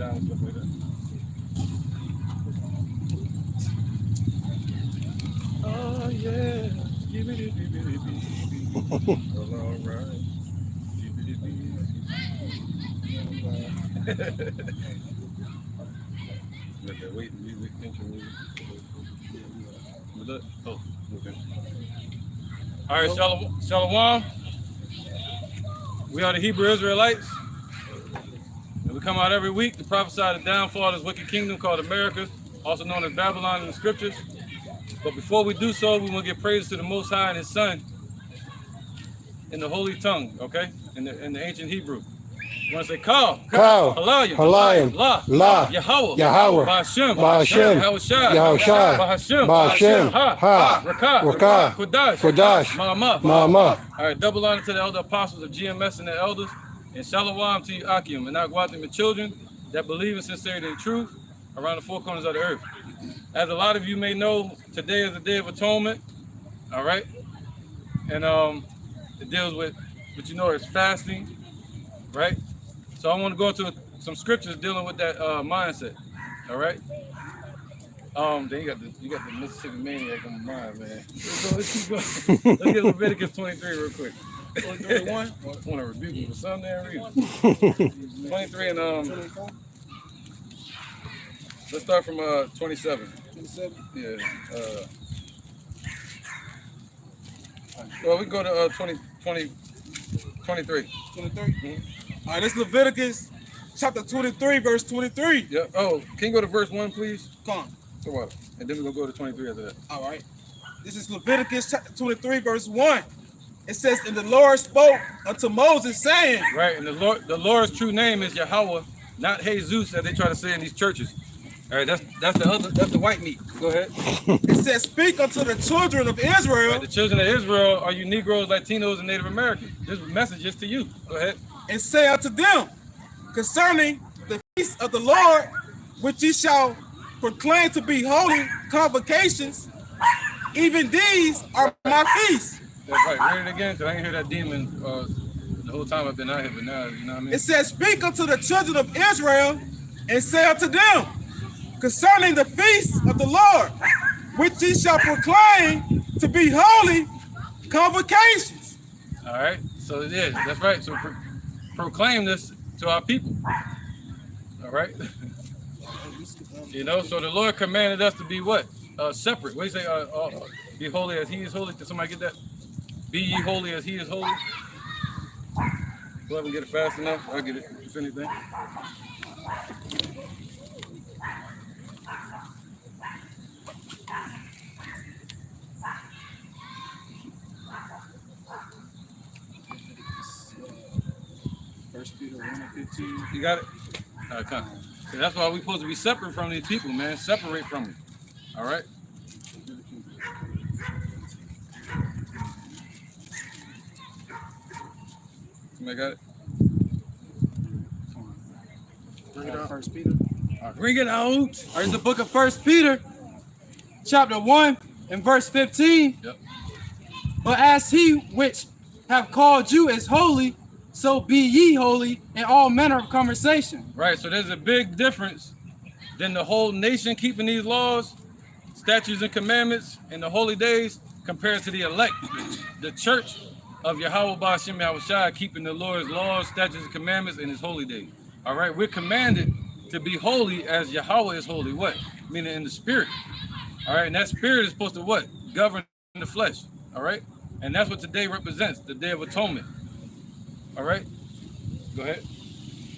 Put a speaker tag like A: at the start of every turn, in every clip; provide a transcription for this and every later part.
A: time and stuff like that. Oh yeah, all right. Let that wait music, intro music. Oh, okay. All right, Shalom. We are the Hebrew Israelites. And we come out every week to prophesy the downfall of this wicked kingdom called America, also known as Babylon in the scriptures. But before we do so, we want to give praise to the Most High and His Son in the holy tongue, okay? In the ancient Hebrew. You want to say Kal,
B: Halayim, La,
A: Yahweh,
B: Ba'ashem,
A: Ba'ashem,
B: Ha, Rakah, Kodash, Ma'amah.
A: All right, double honor to the elder apostles of GMS and the elders, and shalom to you, Akim, and Agwatim, and children that believe in sincerity and truth around the four corners of the earth. As a lot of you may know, today is the Day of Atonement, all right? And it deals with what you know as fasting, right? So I want to go into some scriptures dealing with that mindset, all right? Then you got the Mississippi maniac on my mind, man. Let's keep going. Let's get Leviticus 23 real quick. 23:1. I want to rebuke you for some damn reason. 23 and let's start from 27. 27? Yeah. Well, we go to 23. 23?
C: Mm-hmm. All right, this is Leviticus chapter 23, verse 23.
A: Yeah. Oh, can you go to verse 1, please?
C: Come on.
A: So what? And then we're going to go to 23 after that.
C: All right. This is Leviticus chapter 23, verse 1. It says, and the Lord spoke unto Moses, saying.
A: Right, and the Lord's true name is Yahweh, not Jesus, as they try to say in these churches. All right, that's the white meat. Go ahead.
C: It says, speak unto the children of Israel.
A: Right, the children of Israel are you Negroes, Latinos, and Native Americans. This message is to you. Go ahead.
C: And say unto them, concerning the feast of the Lord, which ye shall proclaim to be holy convocations, even these are my feasts.
A: That's right. Read it again, because I didn't hear that demon the whole time I've been out here, but now, you know what I mean?
C: It says, speak unto the children of Israel, and say unto them, concerning the feast of the Lord, which ye shall proclaim to be holy convocations.
A: All right. So, yeah, that's right. So, proclaim this to our people. All right. You know, so the Lord commanded us to be what? Separate. What do you say? Be holy as He is holy. Did somebody get that? Be ye holy as He is holy. Go ahead and get it fast enough. I'll get it, if anything.
C: First Peter 1:15.
A: You got it? All right, come. So that's why we're supposed to be separate from these people, man. Separate from them. All right? Somebody got it?
C: Bring it out. First Peter.
A: Bring it out.
C: All right, it's the book of First Peter, chapter 1 and verse 15.
A: Yep.
C: But as He which have called you is holy, so be ye holy in all manner of conversation.
A: Right, so there's a big difference than the whole nation keeping these laws, statutes and commandments, and the holy days compared to the elect, the church of Yahweh Ba'ashem Yahushua, keeping the Lord's laws, statutes and commandments, and His holy days. All right, we're commanded to be holy as Yahweh is holy. What? Meaning in the spirit. All right, and that spirit is supposed to what? Govern the flesh. All right, and that's what today represents, the Day of Atonement. All right, go ahead.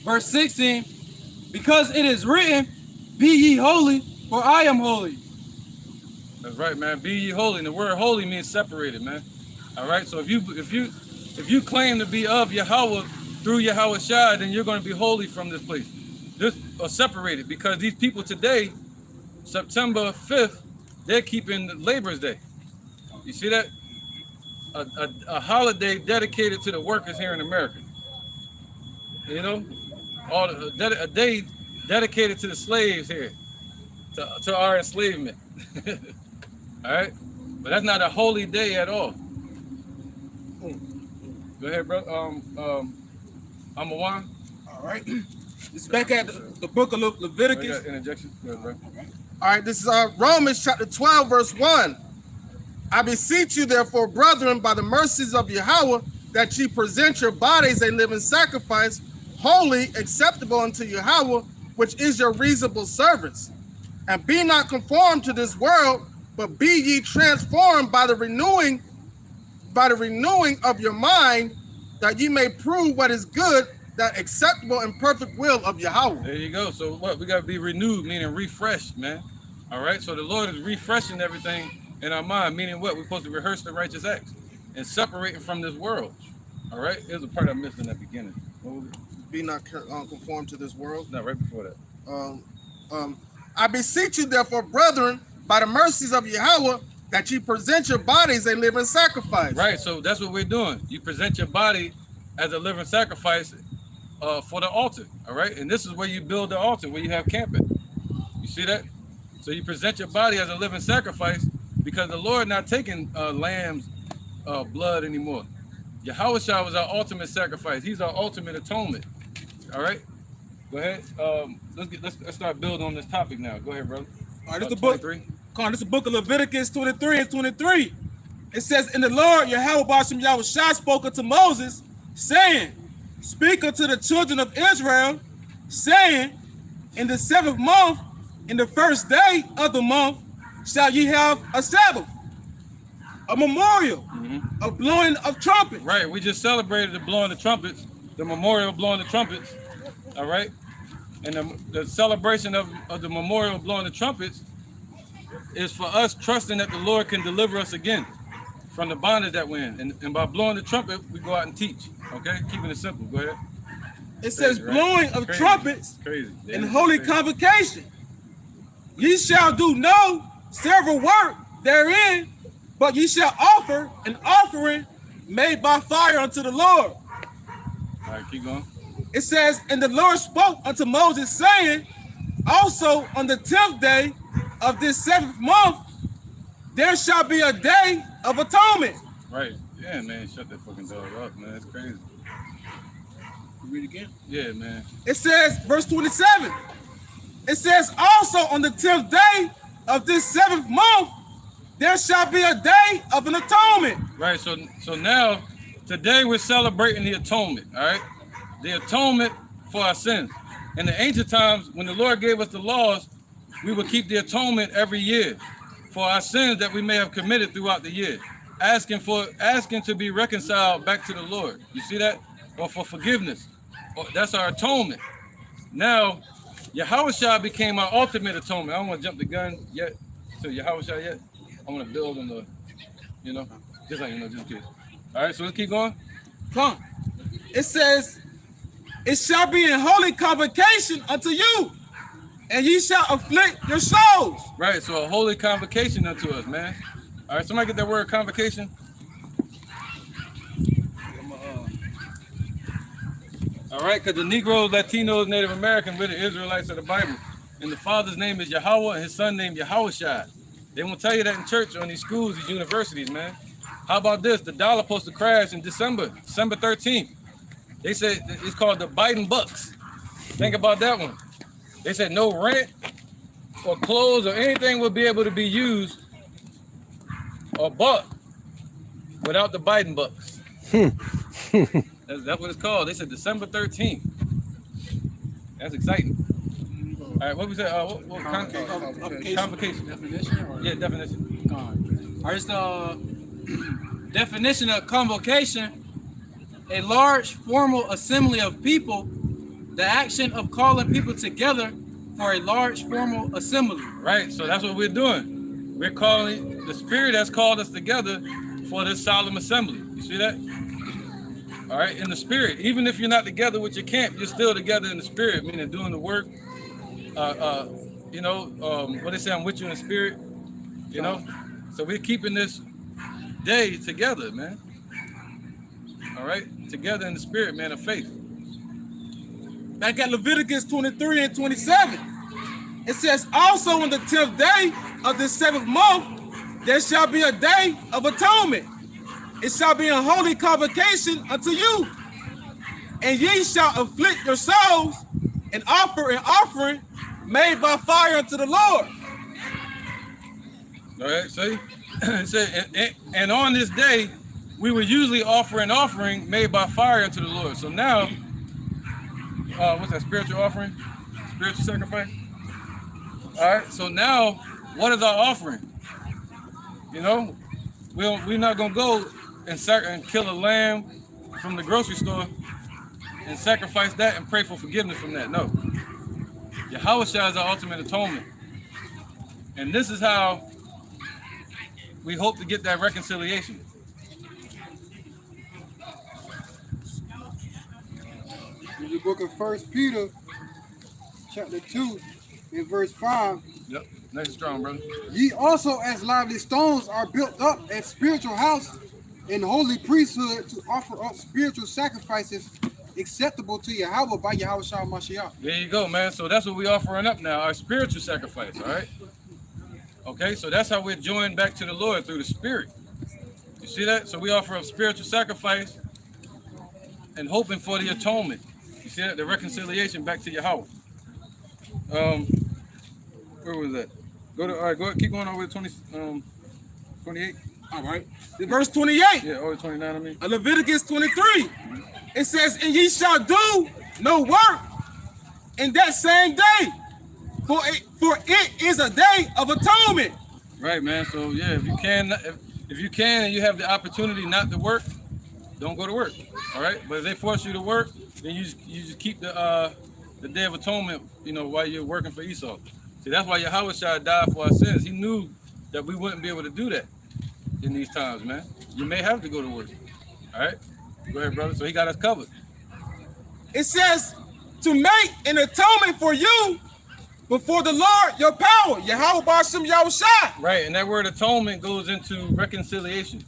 C: Verse 16, because it is written, be ye holy, for I am holy.
A: That's right, man. Be ye holy. And the word holy means separated, man. All right. So if you claim to be of Yahweh through Yahweh Shai, then you're going to be holy from this place. This are separated because these people today, September 5th, they're keeping Labor's Day. You see that? A holiday dedicated to the workers here in America. You know, a day dedicated to the slaves here, to our enslavement. All right, but that's not a holy day at all. Go ahead, bro. I'm a one.
C: All right. It's back at the book of Leviticus.
A: Interjection. Go ahead, bro.
D: All right, this is Romans chapter 12, verse 1. I beseech you, therefore, brethren, by the mercies of Yahweh, that ye present your bodies a living sacrifice, holy, acceptable unto Yahweh, which is your reasonable service. And be not conformed to this world, but be ye transformed by the renewing of your mind, that ye may prove what is good, that acceptable and perfect will of Yahweh.
A: There you go. So what? We got to be renewed, meaning refreshed, man. All right. So the Lord is refreshing everything in our mind, meaning what? We're supposed to rehearse the righteous acts and separating from this world. All right. There's a part I missed in that beginning. What was it?
D: Be not conformed to this world.
A: No, right before that.
D: I beseech you, therefore, brethren, by the mercies of Yahweh, that you present your bodies a living sacrifice.
A: Right. So that's what we're doing. You present your body as a living sacrifice for the altar. All right. And this is where you build the altar, where you have camping. You see that? So you present your body as a living sacrifice because the Lord not taking lamb's blood anymore. Yahweh Shah was our ultimate sacrifice. He's our ultimate atonement. All right. Go ahead. Let's start building on this topic now. Go ahead, brother.
C: All right, this is the book. This is the book of Leviticus 23 and 23. It says, "And the Lord Yahweh Bashem Yahweh Shah spoke unto Moses, saying, Speak unto the children of Israel, saying, In the 7th month, in the first day of the month, shall ye have a Sabbath, a memorial of blowing of trumpets."
A: Right. We just celebrated the blowing the trumpets, the memorial of blowing the trumpets. All right. And the celebration of the memorial of blowing the trumpets is for us trusting that the Lord can deliver us again from the bondage that we're in. And by blowing the trumpet, we go out and teach. Okay? Keeping it simple. Go ahead.
C: It says, right? Blowing of trumpets
A: in
C: holy convocation. Ye shall do no several work therein, but ye shall offer an offering made by fire unto the Lord.
A: All right, keep going.
C: It says, "And the Lord spoke unto Moses, saying, Also on the 10th day of this 7th month, there shall be a day of atonement."
A: Right. Yeah, man. Shut that fucking dog up, man. It's crazy.
C: Read again.
A: Yeah, man.
C: It says, verse 27. It says, "Also on the 10th day of this 7th month, there shall be a day of an atonement."
A: Right. So now, today we're celebrating the atonement. All right. The atonement for our sins. In the ancient times, when the Lord gave us the laws, we would keep the atonement every year for our sins that we may have committed throughout the year, asking to be reconciled back to the Lord. You see that? Or for forgiveness. That's our atonement. Now, Yahweh Shah became our ultimate atonement. I don't want to jump the gun yet to Yahweh Shah yet. I want to build on the, just like, just in case. All right, so let's keep going.
C: Come. It says, "It shall be in holy convocation unto you, and ye shall afflict your souls."
A: Right, so a holy convocation unto us, man. All right, somebody get that word convocation? All right, because the Negroes, Latinos, Native Americans, we're the Israelites of the Bible. And the Father's name is Yahweh, and his son named Yahweh Shai. They won't tell you that in church or in these schools, these universities, man. How about this? The dollar supposed to crash in December 13th. They said it's called the Biden bucks. Think about that one. They said no rent or clothes or anything will be able to be used or bought without the Biden bucks. That's what it's called. They said December 13th. That's exciting. All right, what we said? Convocation.
E: Definition? Or?
A: Yeah, definition.
E: All right, it's the definition of convocation: a large formal assembly of people, the action of calling people together for a large formal assembly.
A: Right, so that's what we're doing. We're calling, the Spirit has called us together for this solemn assembly. You see that? All right, in the Spirit. Even if you're not together with your camp, you're still together in the Spirit, meaning doing the work. What they say, I'm with you in the Spirit, So we're keeping this day together, man. All right, together in the Spirit, man, of faith.
C: Back at Leviticus 23 and 27, it says, "Also on the 10th day of the 7th month, there shall be a day of atonement. It shall be a holy convocation unto you, and ye shall afflict your souls, and offer an offering made by fire unto the Lord.
A: All right, see? It said, and on this day, we would usually offer an offering made by fire unto the Lord. So now, what's that, spiritual offering? Spiritual sacrifice? All right, so now, what is our offering? You know, we're not going to go and kill a lamb from the grocery store and sacrifice that and pray for forgiveness from that. No. Yahweh Shai is our ultimate atonement. And this is how we hope to get that reconciliation.
B: In the book of 1 Peter, chapter 2, in verse 5.
A: Yep, nice and strong, brother.
B: Ye also as lively stones are built up as spiritual house and holy priesthood to offer up spiritual sacrifices acceptable to Yahweh by Yahweh Shai Mashiach.
A: There you go, man. So that's what we're offering up now, our spiritual sacrifice, all right? Okay, so that's how we're joined back to the Lord through the Spirit. You see that? So we offer up spiritual sacrifice and hoping for the atonement. You see that? The reconciliation back to Yahweh. Where was that? All right, go ahead, keep going over to 28.
C: All right. In verse 28.
A: Yeah, over 29, I mean.
C: Leviticus 23. It says, and ye shall do no work in that same day, for it is a day of atonement.
A: Right, man. So yeah, if you can and you have the opportunity not to work, don't go to work. All right. But if they force you to work, then you just keep the Day of Atonement, you know, while you're working for Esau. See, that's why Yahweh Shai died for our sins. He knew that we wouldn't be able to do that in these times, man. You may have to go to work. All right. Go ahead, brother. So he got us covered.
C: It says to make an atonement for you before the Lord your power, Yahweh B'Shem Yahweh Shai.
A: Right, and that word atonement goes into reconciliation.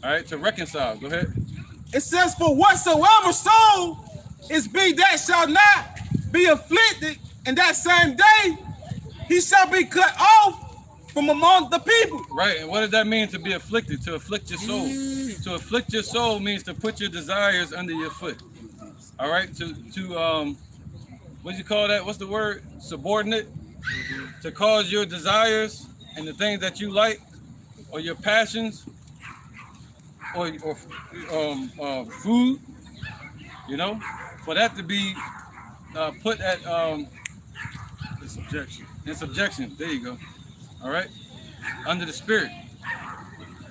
A: All right, to reconcile. Go ahead.
C: It says, for whatsoever soul is be that shall not be afflicted in that same day, he shall be cut off from among the people.
A: Right, and what does that mean to be afflicted? To afflict your soul. To afflict your soul means to put your desires under your foot. All right, to what do you call that? What's the word? Subordinate. To cause your desires and the things that you like, or your passions, or food, you know, for that to be put at in subjection. There you go. All right, under the Spirit,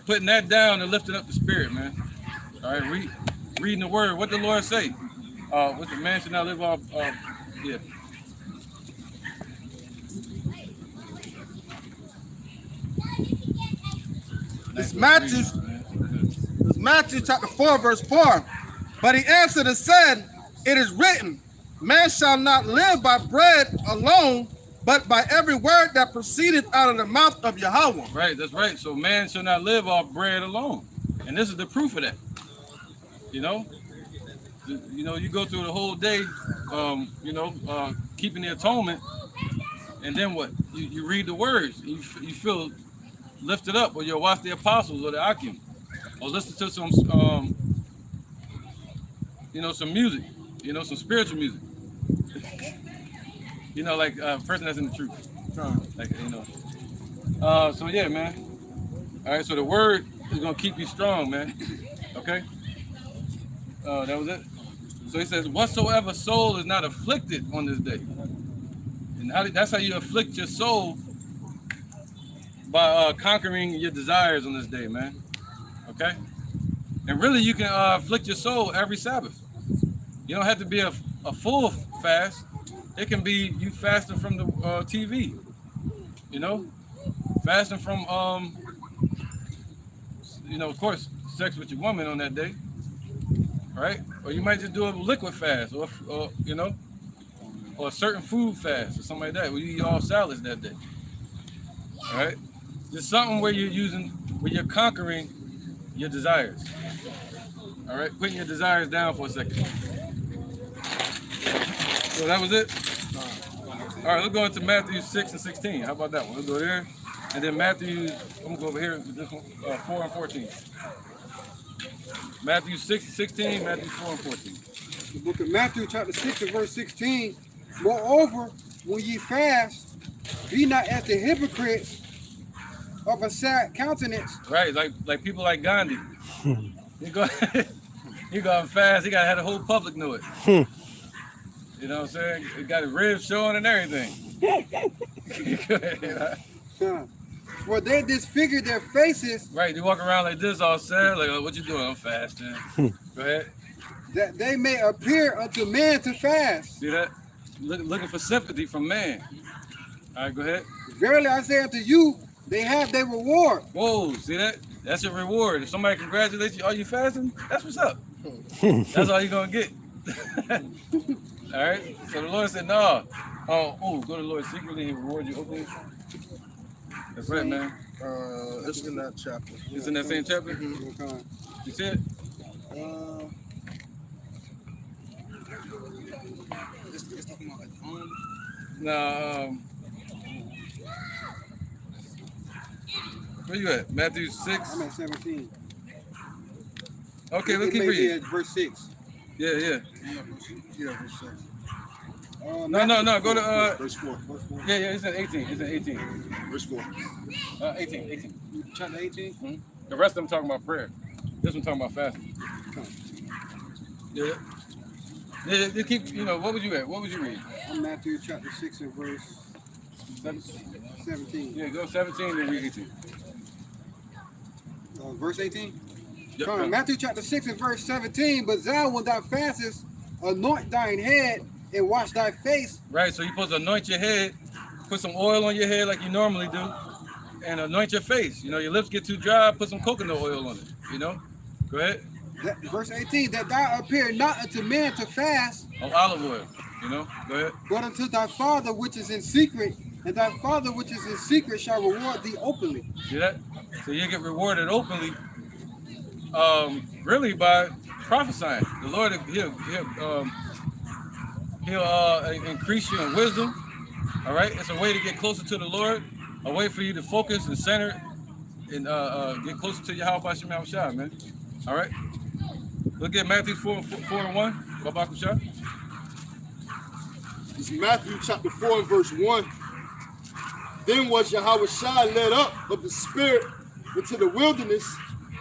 A: putting that down and lifting up the Spirit, man. All right, reading the Word. What the Lord say? What the man should not live off. Yeah.
D: It's Matthew chapter 4, verse 4. But he answered and said, it is written, man shall not live by bread alone, but by every word that proceedeth out of the mouth of Yahweh.
A: Right, that's right. So man shall not live off bread alone. And this is the proof of that. You know, you go through the whole day, keeping the atonement, and then what? You read the words, you feel lifted up, or you'll watch the apostles or the Akim, or listen to some music, some spiritual music. Like a person that's in the truth. So yeah, man. All right, so the word is gonna keep you strong, man. Okay. That was it. So he says, whatsoever soul is not afflicted on this day. And that's how you afflict your soul, by conquering your desires on this day, man. Okay? And really, you can afflict your soul every Sabbath. You don't have to be a full fast. It can be you fasting from the TV, fasting from, of course, sex with your woman on that day, right? Or you might just do a liquid fast, or a certain food fast, or something like that, where you eat all salads that day, all right? Just something where you're conquering your desires, all right? Putting your desires down for a second. So that was it? All right, let's go into Matthew 6 and 16. How about that one? Let's go there. And then Matthew, I'm going to go over here to this one, 4 and 14. Matthew 6 and 16, Matthew 4 and 14.
B: The book of Matthew, chapter 6 and verse 16. Moreover, when ye fast, be not as the hypocrites of a sad countenance.
A: Right, like people like Gandhi. You go fast, he gotta have the whole public know it. You know what I'm saying? He got his ribs showing and everything.
B: For they disfigure their faces.
A: Right, you walk around like this all sad, like, oh, what you doing? I'm fasting. Go ahead.
B: That they may appear unto man to fast.
A: See that? Looking for sympathy from man. All right, go ahead.
B: Verily I say unto you, they have their reward.
A: Whoa, see that? That's your reward. If somebody congratulates you, are you fasting? That's what's up. That's all you're gonna get. All right. So the Lord said, no. Go to the Lord secretly and reward you openly. That's right, man.
D: It's in that chapter.
A: It's in that same chapter.
B: Okay.
A: You see it?
B: It's talking about like home.
A: No. Where you at? Matthew 6.
B: I'm at 17.
A: Okay, let's keep
B: Maybe
A: reading.
B: at verse 6.
A: Yeah.
B: Yeah, verse 6.
A: No. Go to
B: verse 4. Verse 4.
A: Yeah. It's at 18. It's at 18.
B: Verse 4.
A: 18.
B: Chapter 18.
A: Mm-hmm. The rest of them talking about prayer. This one talking about fasting. Yeah. They keep. What was you at? What was you reading?
B: I'm Matthew chapter 6 and verse 17.
A: Yeah, go 17 and read 18.
B: Verse 18.
A: Yep.
B: Matthew chapter 6 and verse 17. But thou, when thou fastest, anoint thine head and wash thy face.
A: Right, so you're supposed to anoint your head, put some oil on your head like you normally do, and anoint your face. Your lips get too dry, put some coconut oil on it. Go ahead.
B: Verse 18. That thou appear not unto men to fast.
A: On olive oil. Go ahead.
B: But unto thy Father which is in secret, and thy Father which is in secret shall reward thee openly.
A: See that? So you get rewarded openly, really by prophesying. The Lord, he'll increase you in wisdom. All right, it's a way to get closer to the Lord, a way for you to focus and center and get closer to Yahweh Hashem Yahushua, man. All right. Look at Matthew 4 and 1. Babakum Shah.
F: It's Matthew chapter 4 and verse 1. Then was Yahweh Shai led up of the Spirit into the wilderness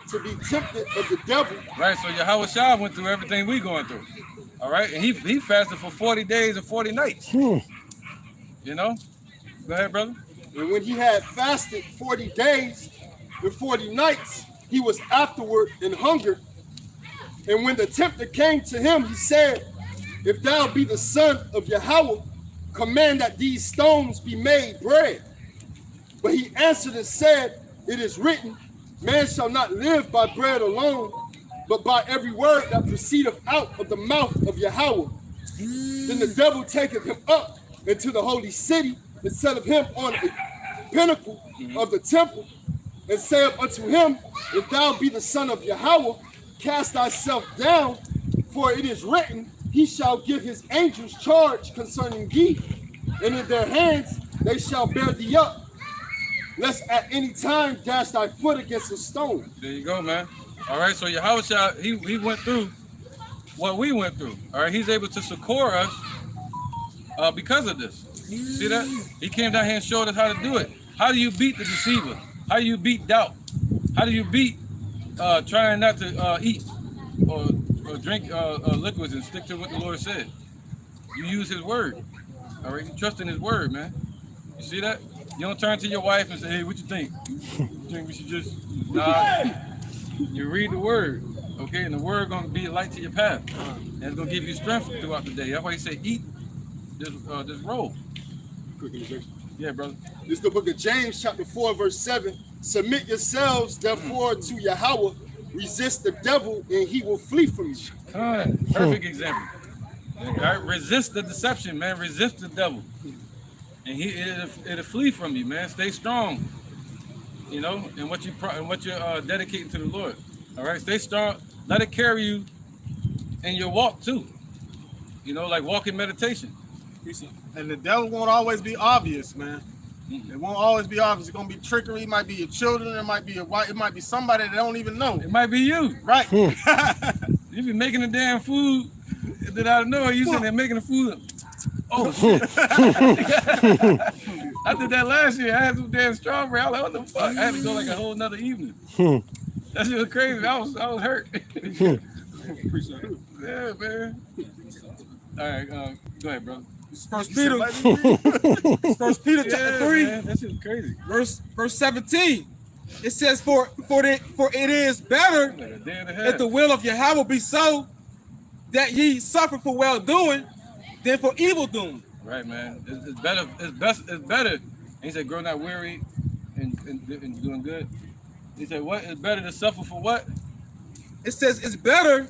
F: to be tempted of the devil.
A: Right, so Yahweh Shai went through everything we going through. All right, and he fasted for 40 days and 40 nights. Go ahead, brother.
F: And when he had fasted 40 days and 40 nights, he was afterward in hunger. And when the tempter came to him, he said, if thou be the son of Yahweh, command that these stones be made bread. But he answered and said, it is written, man shall not live by bread alone, but by every word that proceedeth out of the mouth of Yahweh. Then the devil taketh him up into the holy city, and setteth him on the pinnacle of the temple, and saith unto him, if thou be the son of Yahweh, cast thyself down, for it is written, he shall give his angels charge concerning thee, and in their hands they shall bear thee up, lest at any time dash thy foot against a stone.
A: There you go, man. All right, so Yahweh Shai, he went through what we went through. All right, he's able to succor us because of this. See that? He came down here and showed us how to do it. How do you beat the deceiver? How do you beat doubt? How do you beat trying not to eat or drink liquids and stick to what the Lord said? You use his word. All right, you trust in his word, man. You see that? You don't turn to your wife and say, hey, what you think? You think we should just, nah. You read the word, okay? And the word gonna be a light to your path. And it's gonna give you strength throughout the day. That's why he said, eat this roll.
F: Quick illustration.
A: Yeah, brother.
F: This is the book of James, chapter 4, verse 7. Submit yourselves, therefore, to Yahweh. Resist the devil, and he will flee from you.
A: Perfect example. All right, resist the deception, man. Resist the devil, and it'll flee from you, man. Stay strong, in what you're dedicating to the Lord. All right, stay strong. Let it carry you in your walk too. Like walking meditation.
C: And the devil won't always be obvious, man. It won't always be obvious. It's gonna be trickery. It might be your children. It might be your wife. It might be somebody that don't even know.
A: It might be you.
C: Right.
A: You be making the damn food that I know. You sitting there making the food. Oh shit! I did that last year. I had some damn strawberry. I was like, what the fuck? I had to go like a whole nother evening. That shit was crazy. I was hurt.
C: Appreciate it.
A: Yeah, man. All right, go ahead, bro.
C: First Peter, First Peter chapter 3,
A: man, that shit was crazy.
C: verse 17. It says, for it is better
A: Like a day and a
C: if
A: half.
C: the will of Yahweh be so, that ye suffer for well doing than for evil doing.
A: Right, man. It's better. It's better. And he said, "Grow not weary and doing good." He said, "What? It's better to suffer for what?"
C: It says it's better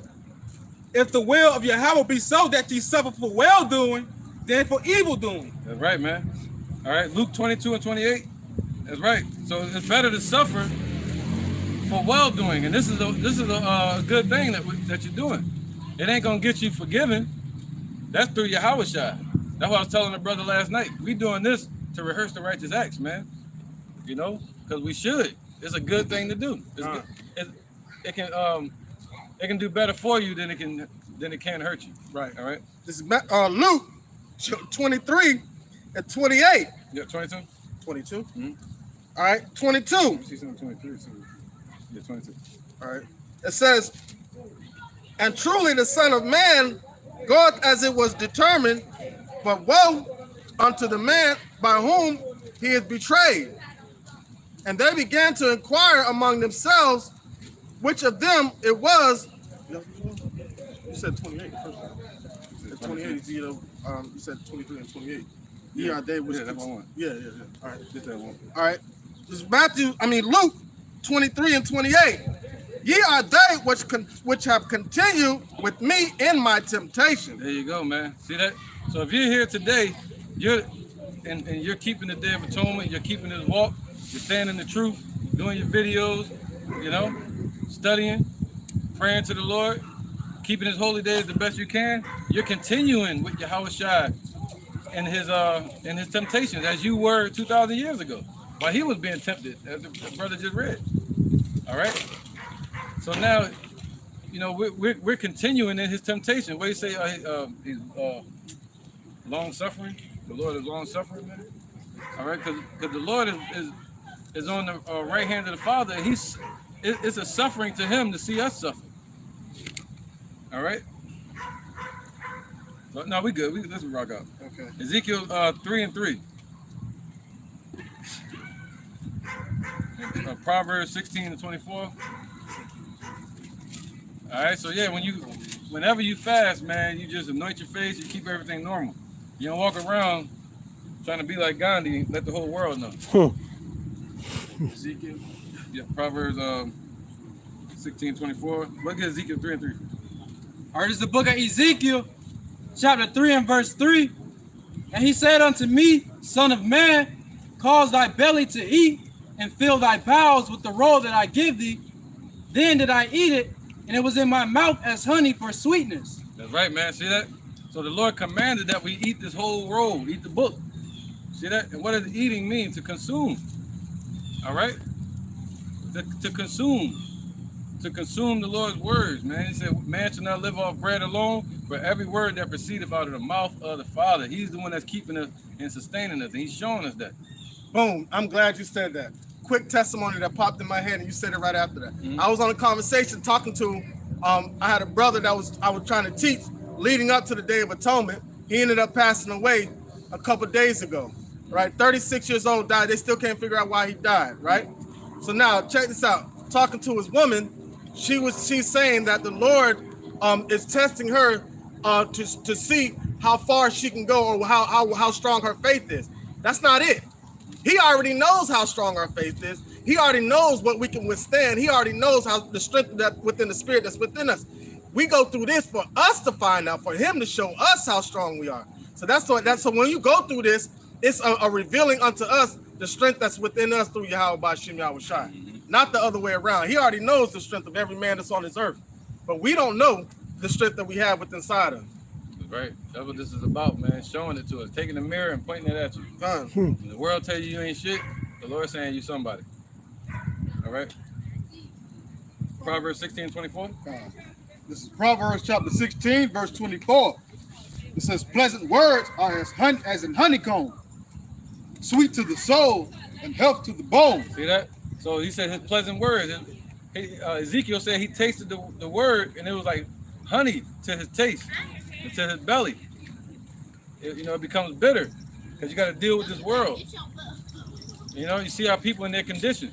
C: if the will of Yahweh be so that ye suffer for well doing than for evil doing.
A: That's right, man. All right, Luke 22 and 28. That's right. So it's better to suffer for well doing, and this is a good thing that you're doing. It ain't gonna get you forgiven. That's through Yahweh Shai. That's what I was telling the brother last night. We doing this to rehearse the righteous acts, man. You know, because we should. It's a good thing to do. It's good. It can do better for you than it can hurt you.
C: Right.
A: All right.
D: This is Luke 23 and 28.
A: Yeah, 22.
D: 22.
A: Mhm.
D: All right, 22.
A: You see something 23. So, yeah, 22.
D: All right. It says, and truly the Son of Man goeth as it was determined, but woe unto the man by whom he is betrayed. And they began to inquire among themselves which of them it was. You said 28 first. You said 28. You said 23 and 28. Yeah, they was.
A: Yeah, that's what I want.
D: Yeah. All right.
A: Just that one.
D: All right. This is Luke 23 and 28. Ye are they which have continued with me in my temptation.
A: There you go, man. See that? So if you're here today, you're keeping the Day of Atonement, you're keeping this walk, you're standing in the truth, doing your videos, you know, studying, praying to the Lord, keeping his holy days the best you can. You're continuing with Yahweh Shai in his temptations as you were 2,000 years ago, while he was being tempted, as the brother just read. All right. So now, you know, we're continuing in his temptation. What do you say? He's long suffering. The Lord is long suffering, man. All right, because the Lord is on the right hand of the Father. It's a suffering to him to see us suffer. All right. No, we good. Let's rock out.
D: Okay.
A: Ezekiel 3 and 3. Proverbs 16 and 24. All right, so yeah, whenever you fast, man, you just anoint your face, you keep everything normal. You don't walk around trying to be like Gandhi and let the whole world know. Ezekiel, yeah, Proverbs 16, 24. Look at Ezekiel 3 and 3.
E: All right, this is the book of Ezekiel, chapter 3 and verse 3. And he said unto me, Son of man, cause thy belly to eat, and fill thy bowels with the roll that I give thee. Then did I eat it, and it was in my mouth as honey for sweetness.
A: That's right, man. See that? So the Lord commanded that we eat this whole roll, eat the book. See that? And what does eating mean? To consume. All right? To consume. To consume the Lord's words, man. He said, man shall not live off bread alone, but every word that proceedeth out of the mouth of the Father. He's the one that's keeping us and sustaining us, and he's showing us that.
D: Boom. I'm glad you said that. Quick testimony that popped in my head, and you said it right after that.
A: Mm-hmm.
D: I was on a conversation talking to, I had a brother I was trying to teach leading up to the Day of Atonement. He ended up passing away a couple days ago, right? 36 years old, died. They still can't figure out why he died, right? So now check this out. Talking to his woman, she's saying that the Lord is testing her to see how far she can go or how strong her faith is. That's not it. He already knows how strong our faith is. He already knows what we can withstand. He already knows how the strength that within the spirit that's within us. We go through this for us to find out, for him to show us how strong we are. So so when you go through this, it's a revealing unto us the strength that's within us through Yahweh Bashim Yahweh Shai. Not the other way around. He already knows the strength of every man that's on this earth. But we don't know the strength that we have within inside us.
A: Right. That's what this is about, man. Showing it to us. Taking the mirror and pointing it at you. When the world tell you ain't shit, the Lord saying you somebody. All right. Proverbs 16, 24.
B: This is Proverbs chapter 16, verse 24. It says, pleasant words are as in honeycomb, sweet to the soul and health to the bones.
A: See that? So he said his pleasant words. Ezekiel said he tasted the word and it was like honey to his taste, and to his belly. It becomes bitter because you got to deal with this world. You see how people in their condition,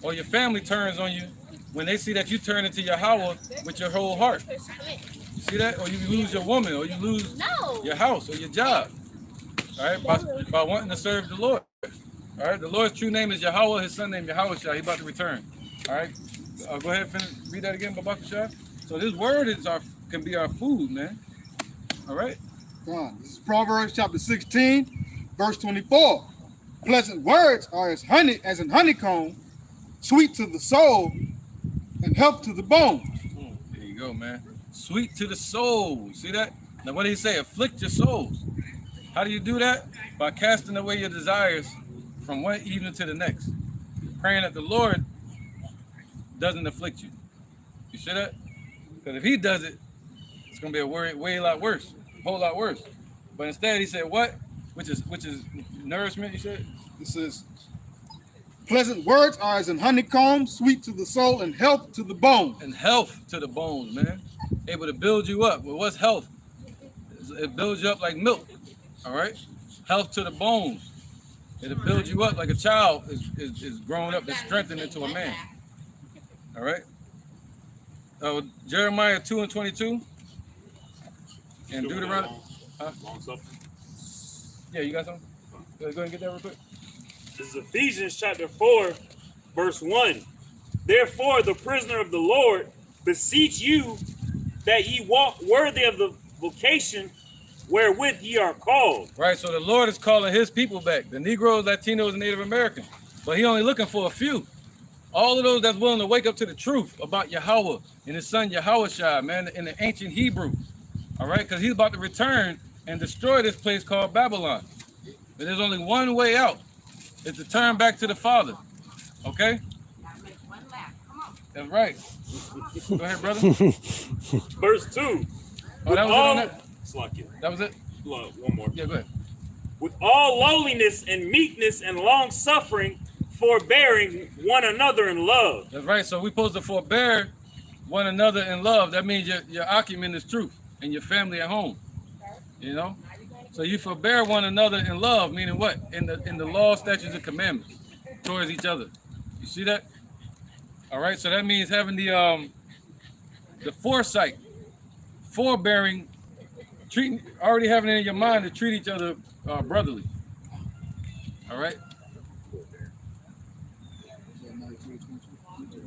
A: or your family turns on you when they see that you turn into Yahweh with your whole heart. You see that? Or you lose your woman, or you lose your house or your job. All right, by wanting to serve the Lord. All right, the Lord's true name is Yahweh. His son named Yahweh Shah. He's about to return. All right, go ahead and read that again, Babak Shah. So this word can be our food, man. All right.
B: This is Proverbs chapter 16, verse 24. Pleasant words are as in honeycomb, sweet to the soul and health to the bones.
A: There you go, man. Sweet to the soul. See that? Now what did he say? Afflict your souls. How do you do that? By casting away your desires from one evening to the next. Praying that the Lord doesn't afflict you. You see that? Because if he does it, it's gonna be way a lot worse. A whole lot worse. But instead he said what? Which is nourishment, you said?
B: It says, pleasant words are as in honeycomb, sweet to the soul and health to the bones.
A: And health to the bones, man. Able to build you up. Well, what's health? It builds you up like milk. All right? Health to the bones. It'll build you up like a child is grown up and strengthened into a man. All right? Jeremiah 2:22. And Deuteronomy.
G: Long suffering.
A: Yeah, you got something? Go ahead and get that real quick.
G: This is Ephesians chapter 4, verse 1. Therefore, the prisoner of the Lord beseech you that ye walk worthy of the vocation wherewith ye are called.
A: Right, so the Lord is calling his people back, the Negroes, Latinos, and Native Americans. But he only looking for a few. All of those that's willing to wake up to the truth about Yahweh and his son Yahweh Shah, man, in the ancient Hebrew. All right, because he's about to return and destroy this place called Babylon. But there's only one way out. It's to turn back to the Father. Okay? That's right. Go ahead, brother.
G: Verse 2.
A: Oh, that was it on that? That was it?
G: One more.
A: Yeah, go ahead.
G: With all lowliness and meekness and long suffering, forbearing one another in love.
A: That's right. So we're supposed to forbear one another in love. That means your occupant is truth and your family at home. So you forbear one another in love, meaning what? In the law, statutes, and commandments towards each other. You see that? All right. So that means having the foresight, forbearing, already having it in your mind to treat each other brotherly. All right.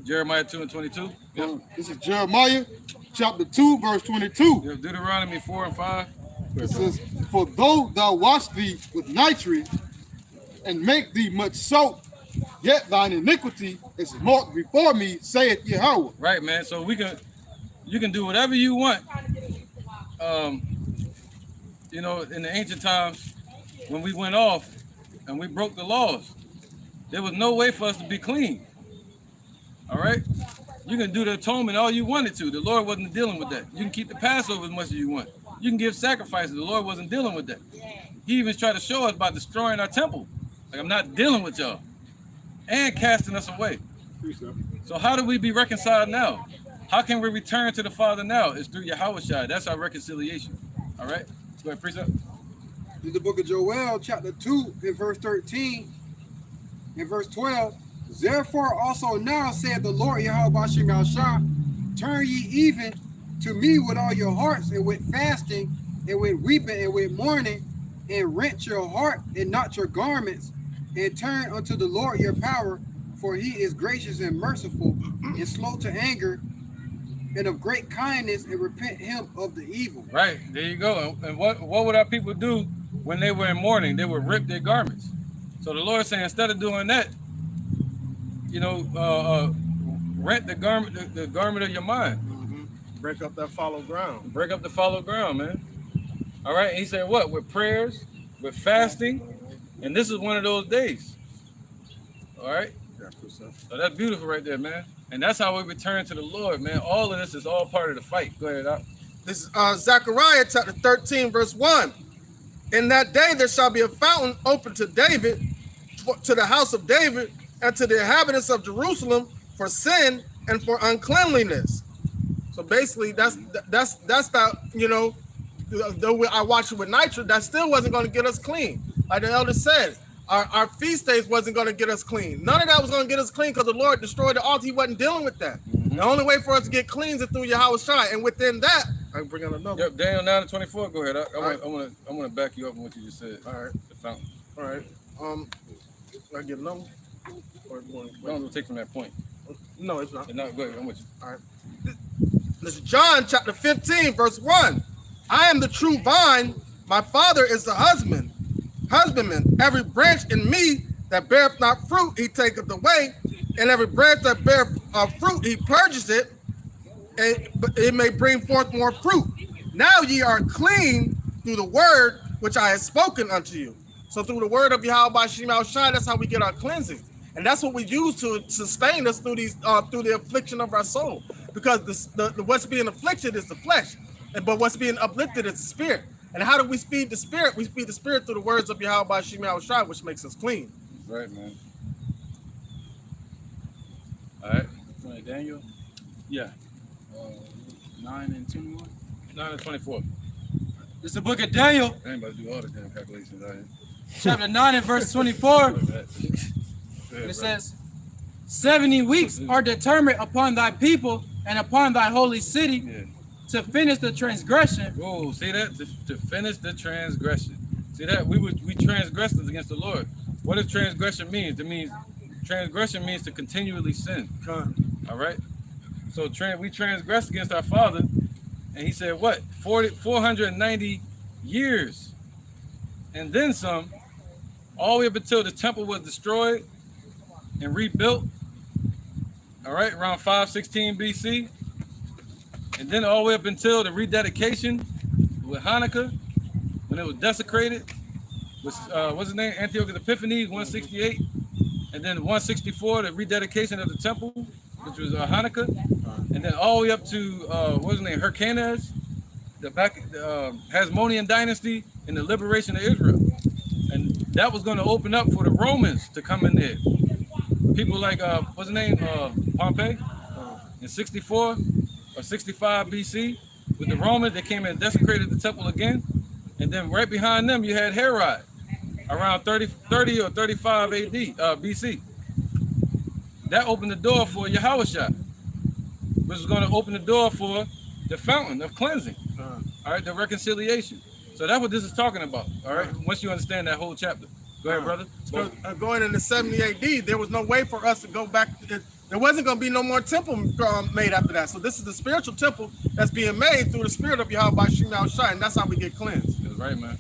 A: Jeremiah 2:22. Yep.
B: This is Jeremiah chapter 2, verse 22.
A: Yep. Deuteronomy 4 and 5.
B: It says, for though thou wash thee with nitrate and make thee much soap, yet thine iniquity is marked before me, saith Yahweh.
A: Right, man. So you can do whatever you want. In the ancient times, when we went off and we broke the laws, there was no way for us to be clean. All right? You can do the atonement all you wanted to. The Lord wasn't dealing with that. You can keep the Passover as much as you want. You can give sacrifices. The Lord wasn't dealing with that. He even tried to show us by destroying our temple. Like, I'm not dealing with y'all. And casting us away. So how do we be reconciled now? How can we return to the Father now? It's through Yahweh Shai. That's our reconciliation. All right? Go ahead, precept.
B: In the book of Joel, chapter 2, in verse 13, and verse 12, therefore also now said the Lord Yahweh Bashim Shah, turn ye even to me with all your hearts, and with fasting, and with weeping, and with mourning, and rent your heart and not your garments, and turn unto the Lord your power, for he is gracious and merciful, and slow to anger, and of great kindness, and repent him of the evil.
A: Right, there you go. And what would our people do when they were in mourning? They would rip their garments. So the Lord saying, instead of doing that, rent the garment of your mind.
D: Break up that fallow ground.
A: Break up the fallow ground, man. All right. And he said what? With prayers, with fasting. And this is one of those days. All right. So that's beautiful right there, man. And that's how we return to the Lord, man. All of this is all part of the fight. Go ahead, Doc.
D: This is Zechariah chapter 13, verse 1. In that day there shall be a fountain open to David, to the house of David, and to the inhabitants of Jerusalem for sin and for uncleanliness. So basically, that's that, you know, though I watched it with Nitro, that still wasn't going to get us clean. Like the elder said, our feast days wasn't going to get us clean. None of that was going to get us clean because the Lord destroyed the altar. He wasn't dealing with that. Mm-hmm. The only way for us to get clean is through Yahweh Shai. And within that, I can bring out another.
A: Yep, Daniel 9:24. Go ahead. I want to back you up on what you just said.
D: All right.
A: The fountain.
D: All right. I get another.
A: Don't take from that point.
D: No, it's not.
A: No, go ahead. I'm with you.
D: All right. This is John chapter 15, verse 1. I am the true vine. My Father is the husbandman. Every branch in me that beareth not fruit, he taketh away, and every branch that beareth fruit, he purges it, and it may bring forth more fruit. Now ye are clean through the word which I have spoken unto you. So through the word of Yahweh Shema Shai, that's how we get our cleansing. And that's what we use to sustain us through these through the affliction of our soul. Because the what's being afflicted is the flesh, but what's being uplifted is the spirit. And how do we feed the spirit? We feed the spirit through the words of Yahweh Shema Shai, which makes us clean.
A: Right, man. All right.
E: Right, Daniel
A: Yeah.
E: 9 and 21.
A: 9 and 24.
E: This is the book of Daniel,
A: I ain't about to do all the damn calculations out here.
E: chapter 9 and verse 24. It says, 70 weeks are determined upon thy people and upon thy holy city to finish the transgression.
A: Oh, see that? To finish the transgression. See that? We transgressed against the Lord. What does transgression mean? It means transgression means to continually sin. All right? So we transgressed against our Father, and he said what? 490 years. And then some, all the way up until the temple was destroyed and rebuilt, all right, around 516 BC. And then all the way up until the rededication with Hanukkah, when it was desecrated, with, what's his name? Antiochus Epiphanes, 168. And then 164, the rededication of the temple, which was Hanukkah. And then all the way up to, what's his name? Hyrcanus, the Hasmonean dynasty, and the liberation of Israel. And that was going to open up for the Romans to come in there. People like, what's his name? Pompey, in 64 or 65 BC, with the Romans, they came and desecrated the temple again. And then right behind them, you had Herod, around 30 or 35 AD, BC. That opened the door for Yahushua, which was going to open the door for the fountain of cleansing, all right, the reconciliation. So that's what this is talking about, all right, once you understand that whole chapter. Go ahead, brother.
D: So, going into 70 AD, there was no way for us to go back. There wasn't going to be no more temple made after that. So this is the spiritual temple that's being made through the spirit of Yahweh Shema Shai, and that's how we get cleansed.
A: That's right, man.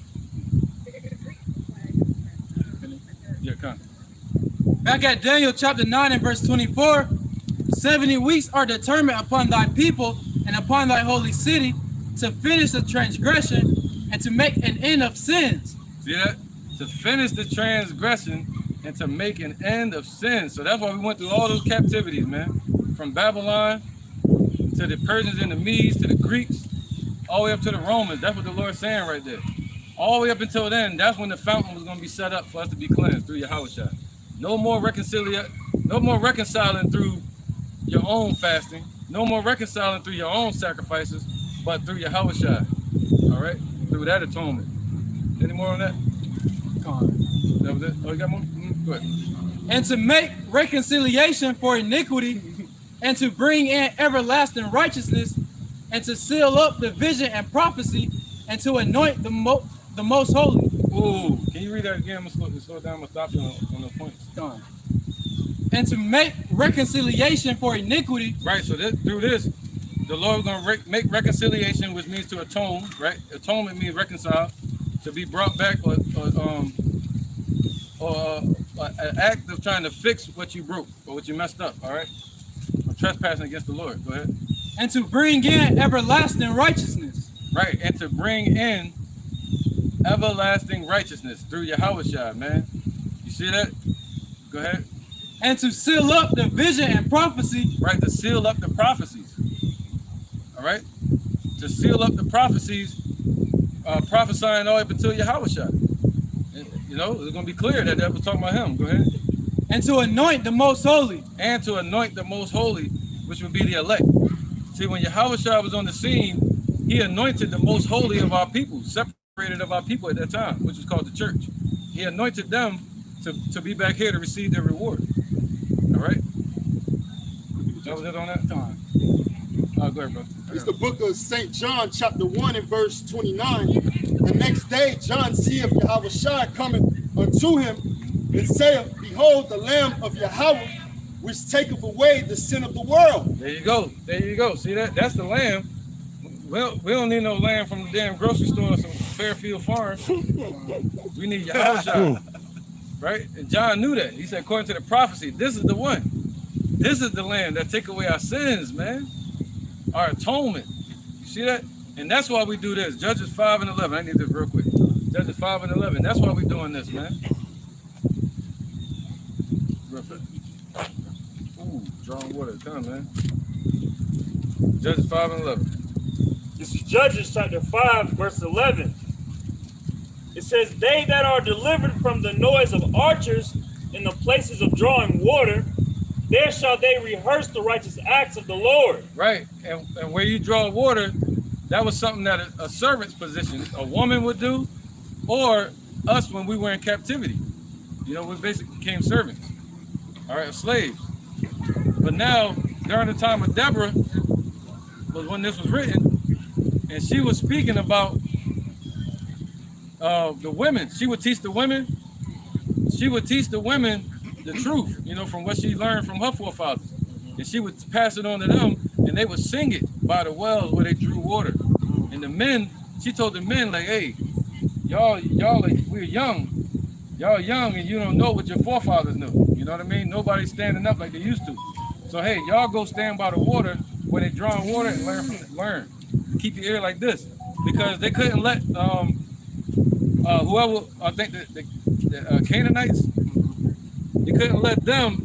A: Yeah, come.
E: Back at Daniel chapter 9 and verse 24, 70 weeks are determined upon thy people and upon thy holy city to finish the transgression and to make an end of sins.
A: See that? To finish the transgression and to make an end of sin. So that's why we went through all those captivities, man. From Babylon to the Persians and the Medes to the Greeks, all the way up to the Romans. That's what the Lord's saying right there. All the way up until then, that's when the fountain was going to be set up for us to be cleansed through Yahushua. No more reconciling through your own fasting. No more reconciling through your own sacrifices, but through Yahushua. All right? Through that atonement. Any more on that? That was it? Oh, you got more? Go ahead.
E: And to make reconciliation for iniquity, and to bring in everlasting righteousness, and to seal up the vision and prophecy, and to anoint the most holy.
A: Ooh, can you read that again? I'm going to slow down. I'm going to stop you on those points.
E: And to make reconciliation for iniquity.
A: Right, so through this, the Lord is going to make reconciliation, which means to atone, right? Atonement means reconcile, to be brought back, or an act of trying to fix what you broke or what you messed up, all right? Or trespassing against the Lord. Go ahead.
E: And to bring in everlasting righteousness.
A: Right, and to bring in everlasting righteousness through Yahushua, man. You see that? Go ahead.
E: And to seal up the vision and prophecy.
A: Right, to seal up the prophecies. All right? to seal up the prophecies, prophesying all up until Yahushua. You know, it's going to be clear that was talking about him. Go ahead.
E: And to anoint the most holy.
A: And to anoint the most holy, which would be the elect. See, when Yahushua was on the scene, he anointed the most holy of our people, separated of our people at that time, which was called the church. He anointed them to be back here to receive their reward. All right? That was it on that time. Go ahead, bro.
F: It's the book of St. John, chapter 1 and verse 29. The next day, John seeth Yahushua coming unto him, and saith, Behold, the Lamb of Yahweh, which taketh away the sin of the world.
A: There you go. There you go. See that? That's the lamb. Well, we don't need no lamb from the damn grocery store or some Fairfield Farm. We need Yahushua. Right? And John knew that. He said, according to the prophecy, this is the one. This is the lamb that take away our sins, man. Our atonement. You see that? And that's why we do this. Judges 5 and 11. I need this real quick. Judges 5 and 11. That's why we're doing this, man. Real fast. Ooh, drawing water. Come on, man. Judges 5 and 11.
G: This is Judges chapter 5, verse 11. It says, They that are delivered from the noise of archers in the places of drawing water, there shall they rehearse the righteous acts of the Lord.
A: Right. And where you draw water, that was something that a servant's position, a woman would do, or us when we were in captivity. You know, we basically became servants. All right, slaves. But now, during the time of Deborah, was when this was written, and she was speaking about the women. She would teach the women. She would teach the women the truth, you know, from what she learned from her forefathers. And she would pass it on to them, and they would sing it by the wells where they drew water. And the men, she told the men, like, hey, y'all, like, we're young. Y'all young, and you don't know what your forefathers knew. You know what I mean? Nobody's standing up like they used to. So, hey, y'all go stand by the water where they drawing water and learn from it. Learn. Keep your ear like this. Because they couldn't let whoever, I think the Canaanites, they couldn't let them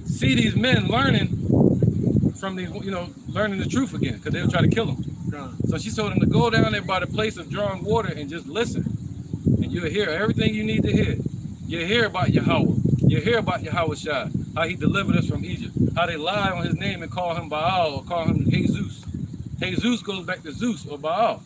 A: see these men learning from these, you know, learning the truth again, because they would try to kill them. So she told them to go down there by the place of drawing water and just listen. And you'll hear everything you need to hear. You'll hear about Yahweh. You'll hear about Yahushua, how he delivered us from Egypt, how they lie on his name and call him Baal or call him Jesus. Jesus goes back to Zeus or Baal.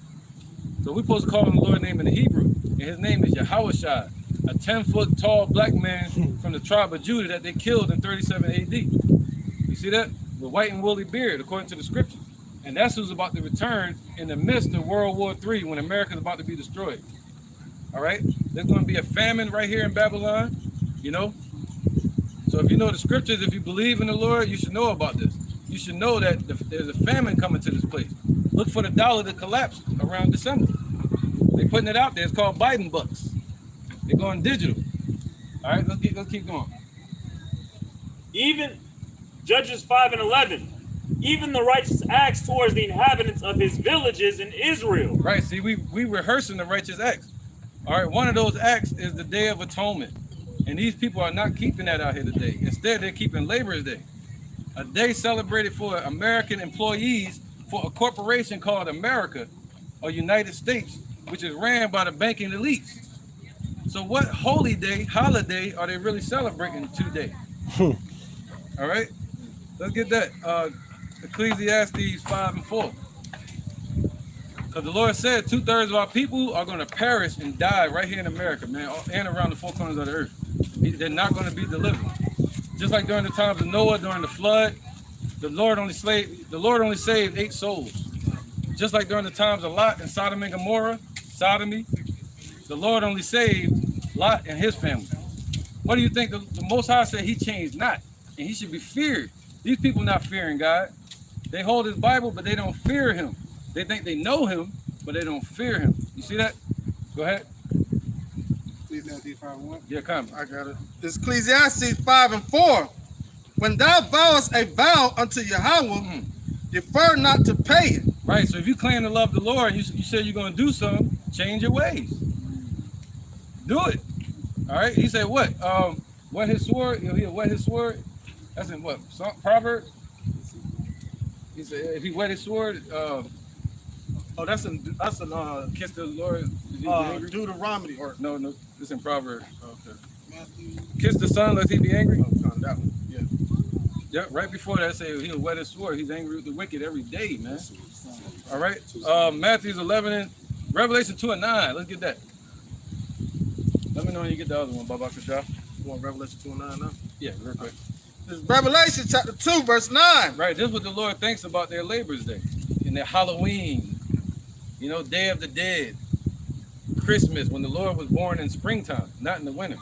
A: So we're supposed to call him the Lord's name in the Hebrew. And his name is Yahushua, a 10-foot tall black man from the tribe of Judah that they killed in 37 AD. You see that? With white and woolly beard, according to the scriptures. And that's who's about to return in the midst of World War III when America is about to be destroyed. All right? There's going to be a famine right here in Babylon, you know? So if you know the scriptures, if you believe in the Lord, you should know about this. You should know that there's a famine coming to this place. Look for the dollar to collapse around December. They're putting it out there. It's called Biden bucks. They're going digital. All right, let's keep going.
G: Even Judges 5 and 11. Even the righteous acts towards the inhabitants of his villages in Israel.
A: Right, see, we rehearsing the righteous acts. All right, one of those acts is the Day of Atonement. And these people are not keeping that out here today. Instead, they're keeping Labor's Day. A day celebrated for American employees for a corporation called America or United States, which is ran by the banking elites. So what holiday are they really celebrating today? All right, let's get that. Ecclesiastes 5 and 4. Because the Lord said 2/3 of our people are going to perish and die right here in America, man, and around the four corners of the earth. They're not going to be delivered. Just like during the times of Noah, during the flood, the Lord only saved 8 souls. Just like during the times of Lot and Sodom and Gomorrah, sodomy, the Lord only saved Lot and his family. What do you think? The Most High said he changed not, and he should be feared. These people not fearing God. They hold his Bible, but they don't fear him. They think they know him, but they don't fear him. You see that? Go ahead.
B: Ecclesiastes 5:1.
A: Yeah, come.
D: I got it. It's Ecclesiastes 5 and 4. When thou vowest a vow unto Yahweh, defer not to pay it.
A: Right. So if you claim to love the Lord, you said you're going to do something, change your ways. Do it. All right. He said what? Wet his sword. He'll wet his sword. That's in what? Proverbs. He said if he wet his sword,
C: Oh, that's in
A: Kiss the Lord. Is he angry?
C: Deuteronomy or
A: No, it's in Proverbs.
C: okay.
A: Kiss the Son, lest he be angry.
C: That one. Yeah.
A: Yeah, right before that, say he'll wet his sword. He's angry with the wicked every day, man. All right. Matthew 11 and Revelation 2 and 9. Let's get that. Let me know when you get the other one, Baba Kasha.
C: You want Revelation 2 and 9 now?
A: Yeah, real quick.
D: This is Revelation chapter 2, verse 9.
A: Right, this is what the Lord thinks about their Labor's Day and their Halloween, Day of the Dead, Christmas, when the Lord was born in springtime, not in the winter.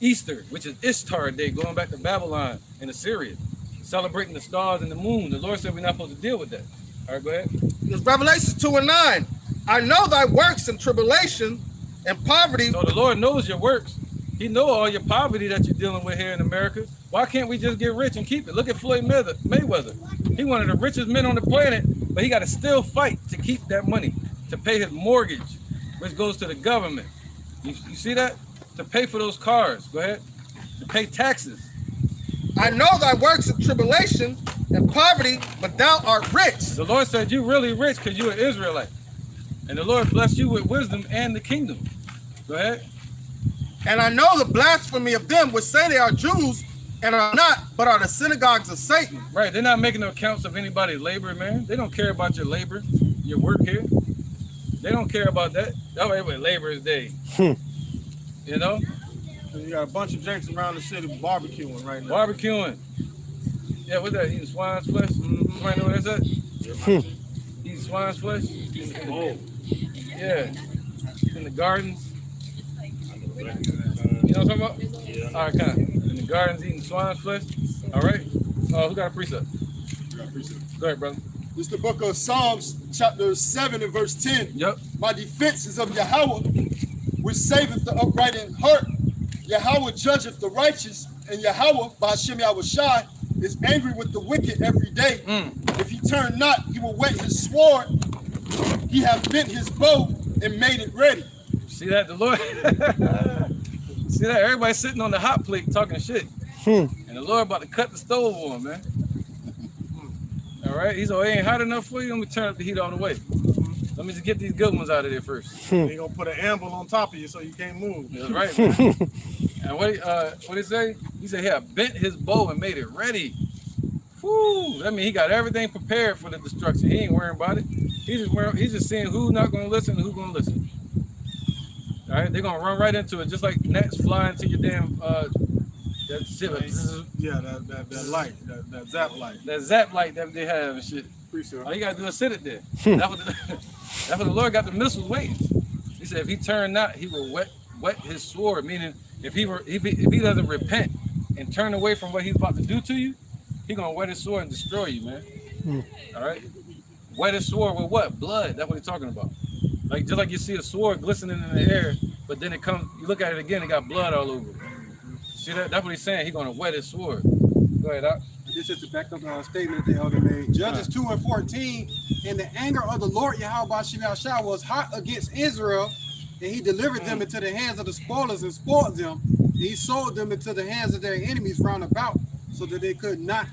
A: Easter, which is Ishtar Day, going back to Babylon and Assyria, celebrating the stars and the moon. The Lord said we're not supposed to deal with that. All right, go ahead.
D: This is Revelation 2 and 9. I know thy works and tribulation and poverty.
A: So the Lord knows your works. He knows all your poverty that you're dealing with here in America. Why can't we just get rich and keep it? Look at Floyd Mayweather. He one of the richest men on the planet, but he got to still fight to keep that money, to pay his mortgage, which goes to the government. You see that? To pay for those cars. Go ahead. To pay taxes.
D: I know thy works and tribulation and poverty, but thou art rich.
A: The Lord said you're really rich because you're an Israelite. And the Lord blessed you with wisdom and the kingdom. Go ahead.
D: And I know the blasphemy of them which say they are Jews and are not, but are the synagogues of Satan.
A: Right. They're not making no accounts of anybody's labor, man. They don't care about your labor, your work here. They don't care about that. That's why everybody Labor's Day. You know?
C: You got a bunch of jakes around the city barbecuing right now.
A: Barbecuing. Yeah, what's that? Eating swine's flesh? Somebody know what that's at? Eating swine's flesh?
G: Oh,
A: Yeah. In the gardens. You know what I'm talking about?
G: yeah.
A: All right, kind of. In the gardens eating swine's flesh. All right. Who got a precept? Go ahead, brother.
F: This is the book of Psalms, chapter 7 and verse 10.
A: Yep.
F: My defense is of Yahweh, which saveth the upright in heart. Yahweh judgeth the righteous, and Yahweh, by Hashem Yahushai, is angry with the wicked every day. If he turn not, he will whet his sword. He hath bent his bow and made it ready.
A: See that? The Lord. See that? Everybody sitting on the hot plate talking shit. And the Lord about to cut the stove on, man. All right. He's like, it ain't hot enough for you. Let me turn up the heat all the way. Let me just get these good ones out of there first.
C: He gonna put an anvil on top of you so you can't move.
A: That's right, man. And what he say? He said he had bent his bow and made it ready. Whoo! That means he got everything prepared for the destruction. He ain't worrying about it. He's just seeing who's not gonna listen and who's gonna listen. All right, they're gonna run right into it, just like gnats fly into your damn that shit.
C: Yeah, that light, that zap light.
A: That zap light that they have and shit.
C: Appreciate
A: All you gotta do is sit it there. That's what the Lord got the missiles waiting. He said if he turn not, he will wet his sword. Meaning if he doesn't repent and turn away from what he's about to do to you, he gonna wet his sword and destroy you, man. All right, wet his sword with what? Blood. That's what he's talking about. Like just like you see a sword glistening in the air, but then it comes, you look at it again, it got blood all over it. See that? That's what he's saying. He's gonna wet his sword. Go ahead, Doc.
B: This is to back up the statement the elder made. Judges 2 and 14. And the anger of the Lord Yahweh Shah was hot against Israel, and he delivered them into the hands of the spoilers and spoiled them. And he sold them into the hands of their enemies round about, so that they could not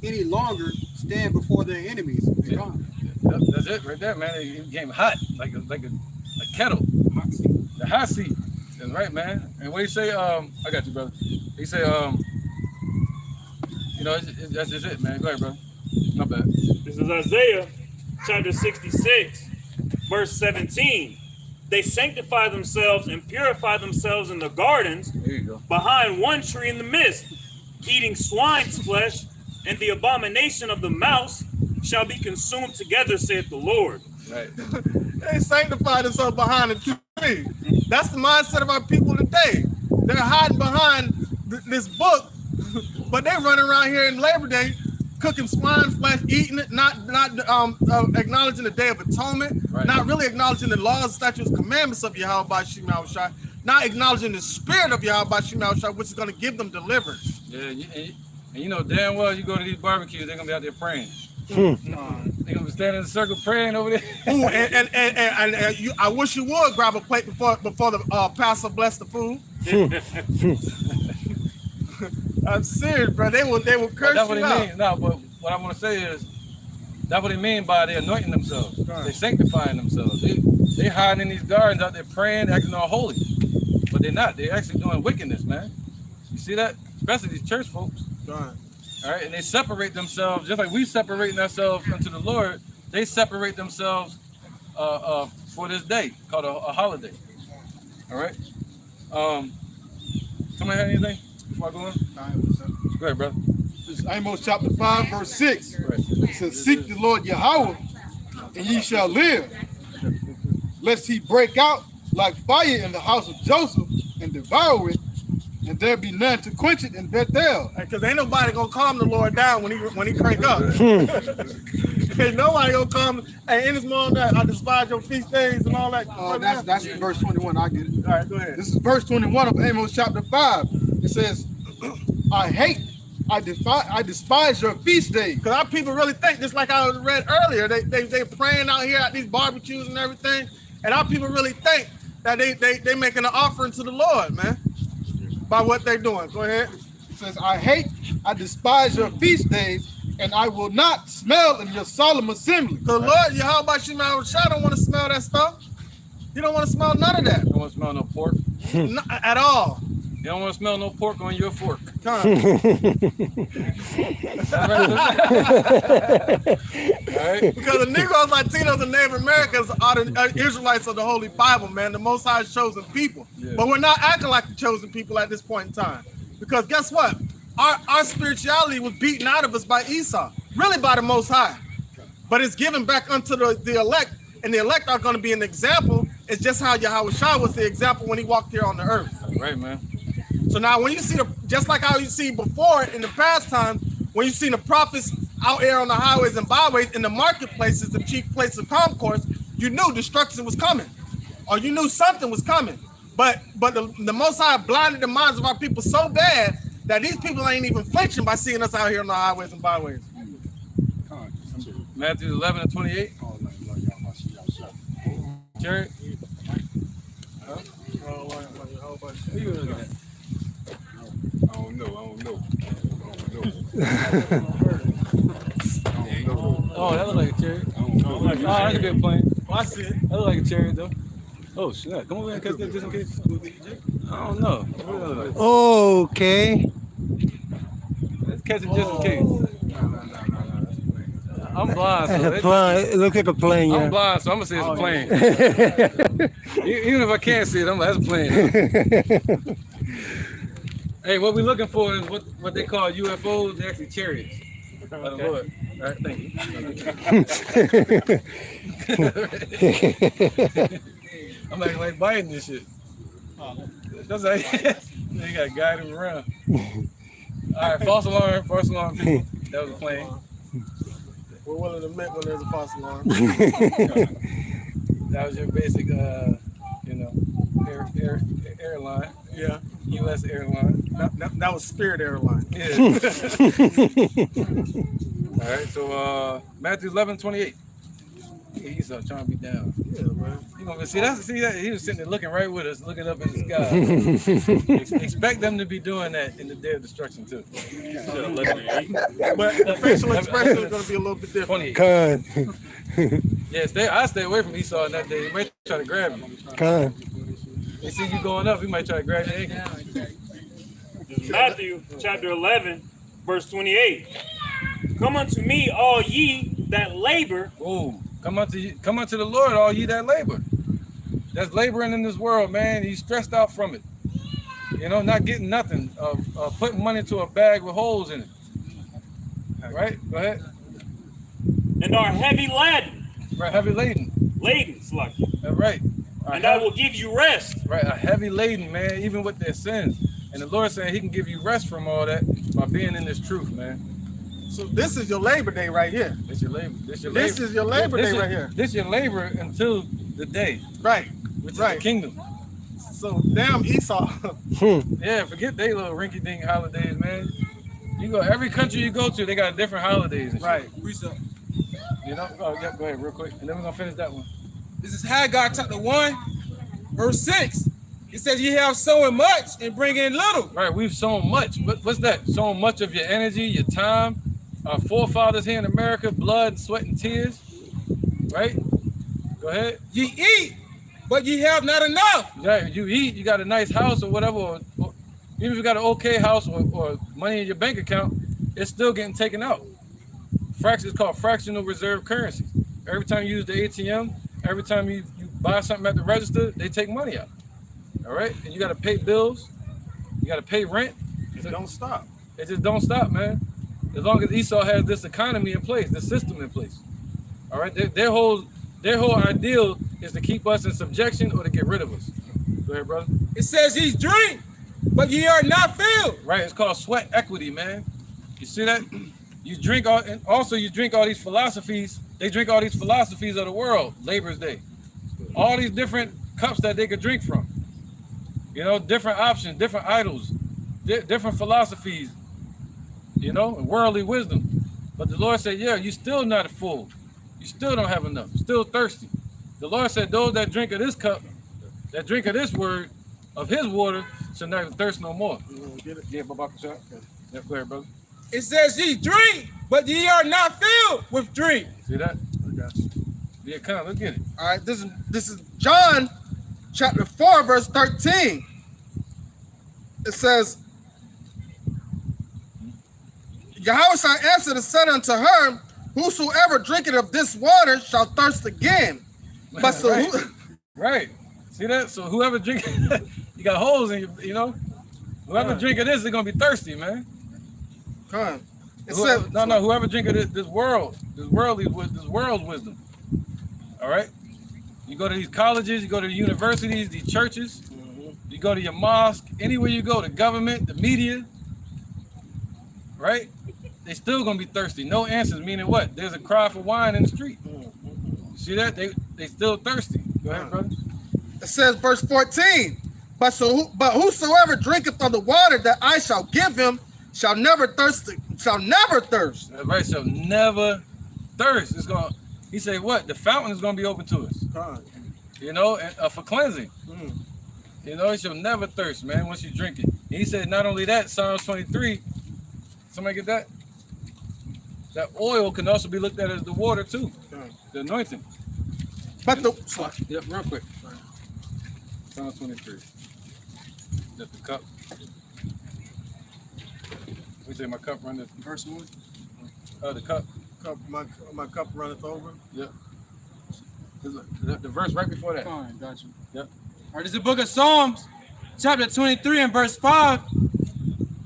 B: any longer stand before their enemies.
A: Yeah. That's it right there, man. It became hot, like a kettle.
B: Hot seat.
A: The hot seat. That's right, man. And what do you say? I got you, brother. He say, that's just it, man. Go ahead, bro. My bad.
G: This is Isaiah chapter 66, verse 17. They sanctify themselves and purify themselves in the gardens
A: There you go.
G: behind one tree in the midst, eating swine's flesh, and the abomination of the mouse shall be consumed together, saith the Lord.
A: Right.
D: They sanctify themselves behind a tree. That's the mindset of our people today. They're hiding behind this book, but they run around here in Labor Day cooking swine's flesh, eating it, not acknowledging the Day of Atonement,
A: Right.
D: not really acknowledging the laws, statutes, commandments of Yahweh Bashim Yahushai, not acknowledging the spirit of Yahweh Bashim Yahushai, which is going to give them deliverance.
A: Yeah, and you know damn well you go to these barbecues, they're gonna be out there praying. They're gonna be standing in a circle praying over there.
D: Ooh, and you, I wish you would grab a plate before the pastor bless the food. I'm serious, bro. They will curse
A: That's
D: you
A: what
D: out.
A: he means. No, but what I want to say is That's what they mean by they anointing themselves.
C: Right.
A: They sanctifying themselves. They hiding in these gardens out there praying, acting all holy. But they're not. They're actually doing wickedness, man. You see that? Especially these church folks.
C: Right.
A: All right, and they separate themselves just like we separating ourselves unto the Lord. They separate themselves for this day called a holiday. All right. Somebody have anything before I go on? Go ahead, brother.
H: This is Amos chapter 5, verse 6.
A: Right.
H: It says, "Seek the Lord Yahweh, and ye shall live, lest he break out like fire in the house of Joseph and devour it, and there be none to quench it in Bethel."
D: Because ain't nobody gonna calm the Lord down when he crank up. Ain't nobody gonna come. Hey, in his mom that I despise your feast days and all that.
H: That's verse 21. I get it.
D: All right, go ahead.
H: This is verse 21 of Amos chapter 5. It says, I despise your feast days.
D: Because our people really think, just like I read earlier, they praying out here at these barbecues and everything, and our people really think that they making an offering to the Lord, man, by what they're doing. Go ahead.
H: It says, I despise your feast days, and I will not smell in your solemn assembly.
D: The Lord, Yahweh Shema Shah don't want to smell that stuff. You don't want to smell none of that.
A: You don't want to smell no pork.
D: Not at all.
A: You don't want to smell no pork on your fork.
D: Come on.
A: All right.
D: Because the Negroes, Latinos, and Native Americans are the Israelites of the Holy Bible, man, the Most High's chosen people.
A: Yeah.
D: But we're not acting like the chosen people at this point in time. Because guess what? Our spirituality was beaten out of us by Esau, really by the Most High. But it's given back unto the elect, and the elect are going to be an example. It's just how Yahweh Shah was the example when he walked here on the earth.
A: Right, man.
D: So now when you see just like how you see before in the past time, when you see the prophets out here on the highways and byways, in the marketplaces, the chief place of concourse, you knew destruction was coming, or you knew something was coming. But the Most High blinded the minds of our people so bad that these people ain't even flinching by seeing us out here on the highways and byways.
A: Matthew 11 and 28. Jared? Who you looking at?
B: I don't know.
A: Oh, that look like a chariot. Oh, that's a good plane.
D: I see it.
A: That look like a chariot, though. Oh, snap. Come over here and catch that just in case. I don't know. What does that look like?
I: Okay.
A: Let's catch it just in case. I'm blind, so
I: A plane. It looks like a plane,
A: I'm
I: yeah.
A: blind, so I'm gonna say it's a plane. Even if I can't see it, I'm like, that's a plane. Hey, what we're looking for is what they call UFOs. They're actually chariots. Okay. Lord. All right, thank you. I'm like biting this shit. That's like they gotta guide him around. All right, false alarm people. That was a plane.
D: We're willing to admit when there's a false alarm.
A: That was your basic, airline.
D: Yeah.
A: U.S. airline.
D: That was Spirit Airline.
A: Yeah. All right, so Matthew 11:28. He's trying to be down.
D: Yeah, man.
A: You gonna see that? He was sitting there looking right with us, looking up in the sky. Expect them to be doing that in the day of destruction too.
D: But the facial expression is going to be a little bit different.
A: 28.
I: Con.
A: Yeah, I stay away from Esau on that day. He might try to grab you.
I: Con.
A: They see you going up, he might try to grab your ankle.
G: Matthew chapter 11, verse 28. Come unto me, all ye that labor.
A: Oh, come unto the Lord, all ye that labor. That's laboring in this world, man. He's stressed out from it. You know, not getting nothing. Putting money into a bag with holes in it. All right, go ahead.
G: And are heavy laden.
A: Right, heavy laden.
G: Laden, Slucky.
A: That's right.
G: And I will give you rest.
A: Right, a heavy laden, man, even with their sins. And the Lord saying he can give you rest from all that by being in this truth, man.
D: So this is your Labor Day right here.
A: This your labor. This
D: is your Labor Day right here.
A: This your labor until the day,
D: Right.
A: which is
D: Right.
A: the kingdom.
D: So damn Esau.
A: Yeah, forget they little rinky-dink holidays, man. You go every country you go to, they got different holidays. And shit.
D: Right.
A: You know. Oh, yeah, go ahead, real quick, and then we're gonna finish that one.
C: This is Haggai chapter 1, verse 6. It says, "Ye have sown much and bring in little."
A: Right, we've sown much. What's that? Sown much of your energy, your time, our forefathers here in America, blood, sweat, and tears, right? Go ahead.
C: Ye eat, but ye have not enough.
A: Yeah, you eat, you got a nice house or whatever, or even if you got an okay house or money in your bank account, it's still getting taken out. It's called fractional reserve currency. Every time you use the ATM, every time you buy something at the register, they take money out. All right? And you got to pay bills. You got to pay rent.
C: It don't stop.
A: It just don't stop, man. As long as Esau has this economy in place, this system in place. All right? Their whole ideal is to keep us in subjection or to get rid of us. Go ahead, brother.
C: It says ye drink, but ye are not filled.
A: Right? It's called sweat equity, man. You see that? You drink all, and also you drink all these philosophies. They drink all these philosophies of the world, Labor's Day. All these different cups that they could drink from. You know, different options, different idols, different philosophies, you know, and worldly wisdom. But the Lord said, yeah, you still not full. You still don't have enough, still thirsty. The Lord said, those that drink of this cup, that drink of this word, of his water, shall never thirst no more.
C: Get it?
A: Yeah, Baba Kashak. Yeah, go ahead, brother.
C: It says ye drink, but ye are not filled with drink.
A: See that?
C: I got you.
A: Yeah, come on, let's get it.
D: All right, this is John chapter 4, verse 13. It says, Yahweh answered and said unto her, whosoever drinketh of this water shall thirst again. But so
A: right. Right. See that? So whoever drink you got holes in you know. Whoever drink of this is gonna be thirsty, man.
D: Come on.
A: Whoever drink of this world's wisdom. All right. You go to these colleges, you go to the universities, these churches, you go to your mosque, anywhere you go, the government, the media, right? They still gonna be thirsty. No answers, meaning what? There's a cry for wine in the street. See that? They still thirsty. Go ahead, brother.
D: It says, verse 14. But whosoever drinketh of the water that I shall give him shall never thirst.
A: That's right, shall never thirst. It's gonna. He said, what? The fountain is gonna be open to us. You know, and, for cleansing. You know, it shall never thirst, man. Once you drink it. And he said, not only that, Psalms 23. Somebody get that? That oil can also be looked at as the water too, the anointing.
D: But
A: Yep, real quick. Psalms 23. That's the cup. We say my cup runneth.
C: Verse 1.
A: The cup.
C: My cup runneth over.
A: Yep. The verse right before that.
E: Fine, got you.
A: Yep.
E: All right, this is the book of Psalms, chapter 23 and verse 5.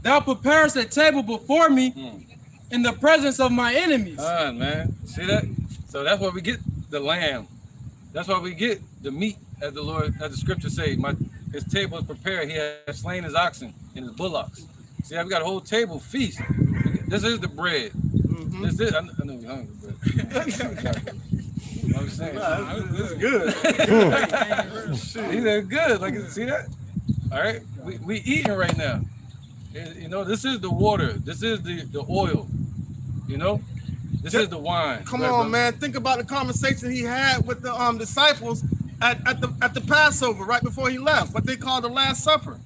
E: Thou preparest a table before me in the presence of my enemies.
A: Man. See that? So that's why we get the lamb. That's why we get the meat, as the scriptures say. His table is prepared. He has slain his oxen and his bullocks. See, we got a whole table feast. This is the bread. This is. I know you're hungry, but I'm saying
C: This is good.
A: these are good. Like, see that? All right, we eating right now. You know, this is the water. This is the oil. You know, this is the wine.
D: come on, man. Think about the conversation he had with the disciples at the Passover right before he left. What they call the Last Supper.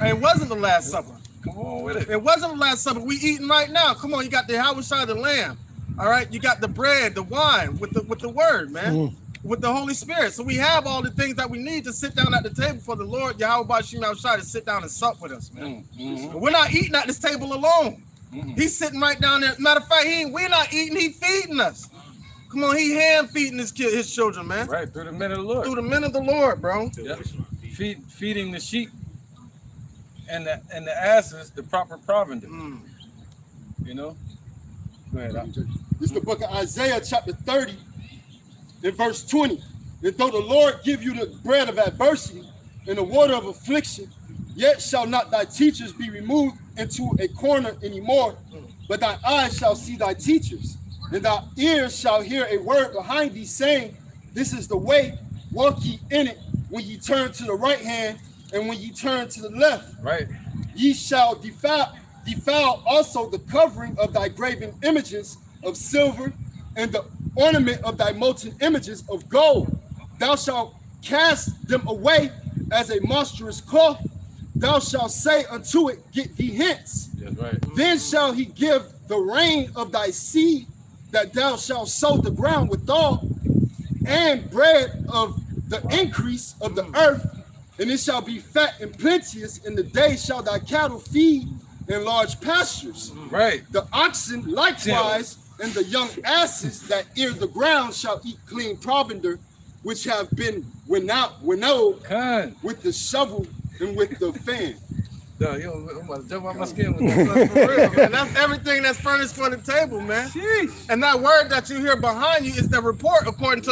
D: And it wasn't the Last Supper.
A: Come on with it.
D: It wasn't the Last Supper. We eating right now. Come on, you got the Yahweh the lamb. All right, you got the bread, the wine with the word, man, with the Holy Spirit. So we have all the things that we need to sit down at the table for the Lord Yahweh Bashim Al-Shai to sit down and sup with us, man. But we're not eating at this table alone. He's sitting right down there. Matter of fact, we're not eating. He feeding us. Come on, he hand feeding his children, man.
A: Right, through the men of the Lord.
D: Through the men of the Lord, bro.
A: Yep. Feeding the sheep and the asses the proper provender. You know. Go ahead.
F: This is the book of Isaiah, chapter 30, in verse 20. And though the Lord give you the bread of adversity and the water of affliction, yet shall not thy teachers be removed into a corner anymore, but thy eyes shall see thy teachers, and thy ears shall hear a word behind thee, saying, this is the way, walk ye in it, when ye turn to the right hand, and when ye turn to the left.
A: Right.
F: Ye shall defile also the covering of thy graven images of silver, and the ornament of thy molten images of gold. Thou shalt cast them away as a monstrous cloth. Thou shalt say unto it, get thee hence.
A: That's right.
F: Then shall he give the rain of thy seed that thou shalt sow the ground withal, and bread of the increase of the earth, and it shall be fat and plenteous. In the day shall thy cattle feed in large pastures.
A: Right.
F: The oxen likewise and the young asses that ear the ground shall eat clean provender, which have been winnowed
A: Con.
F: with the shovel and with the fan.
A: Yo, I'm about to jump out my skin with
D: For real, man. That's everything that's furnished for the table, man.
A: Sheesh.
D: And that word that you hear behind you is the report according to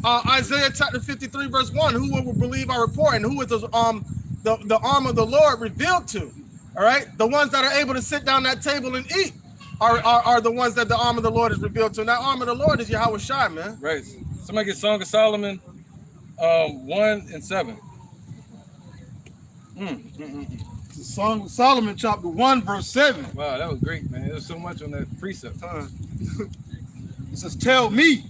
D: Isaiah chapter 53 verse 1. Who will believe our report, and who is the arm of the Lord revealed to? All right, the ones that are able to sit down at that table and eat are the ones that the arm of the Lord is revealed to. And that arm of the Lord is Yahweh Shai, man.
A: Right. Somebody get Song of Solomon 1 and 7.
H: It's the Song of Solomon, chapter 1, verse 7.
A: Wow, that was great, man. There's so much on that precept.
H: It says, tell me,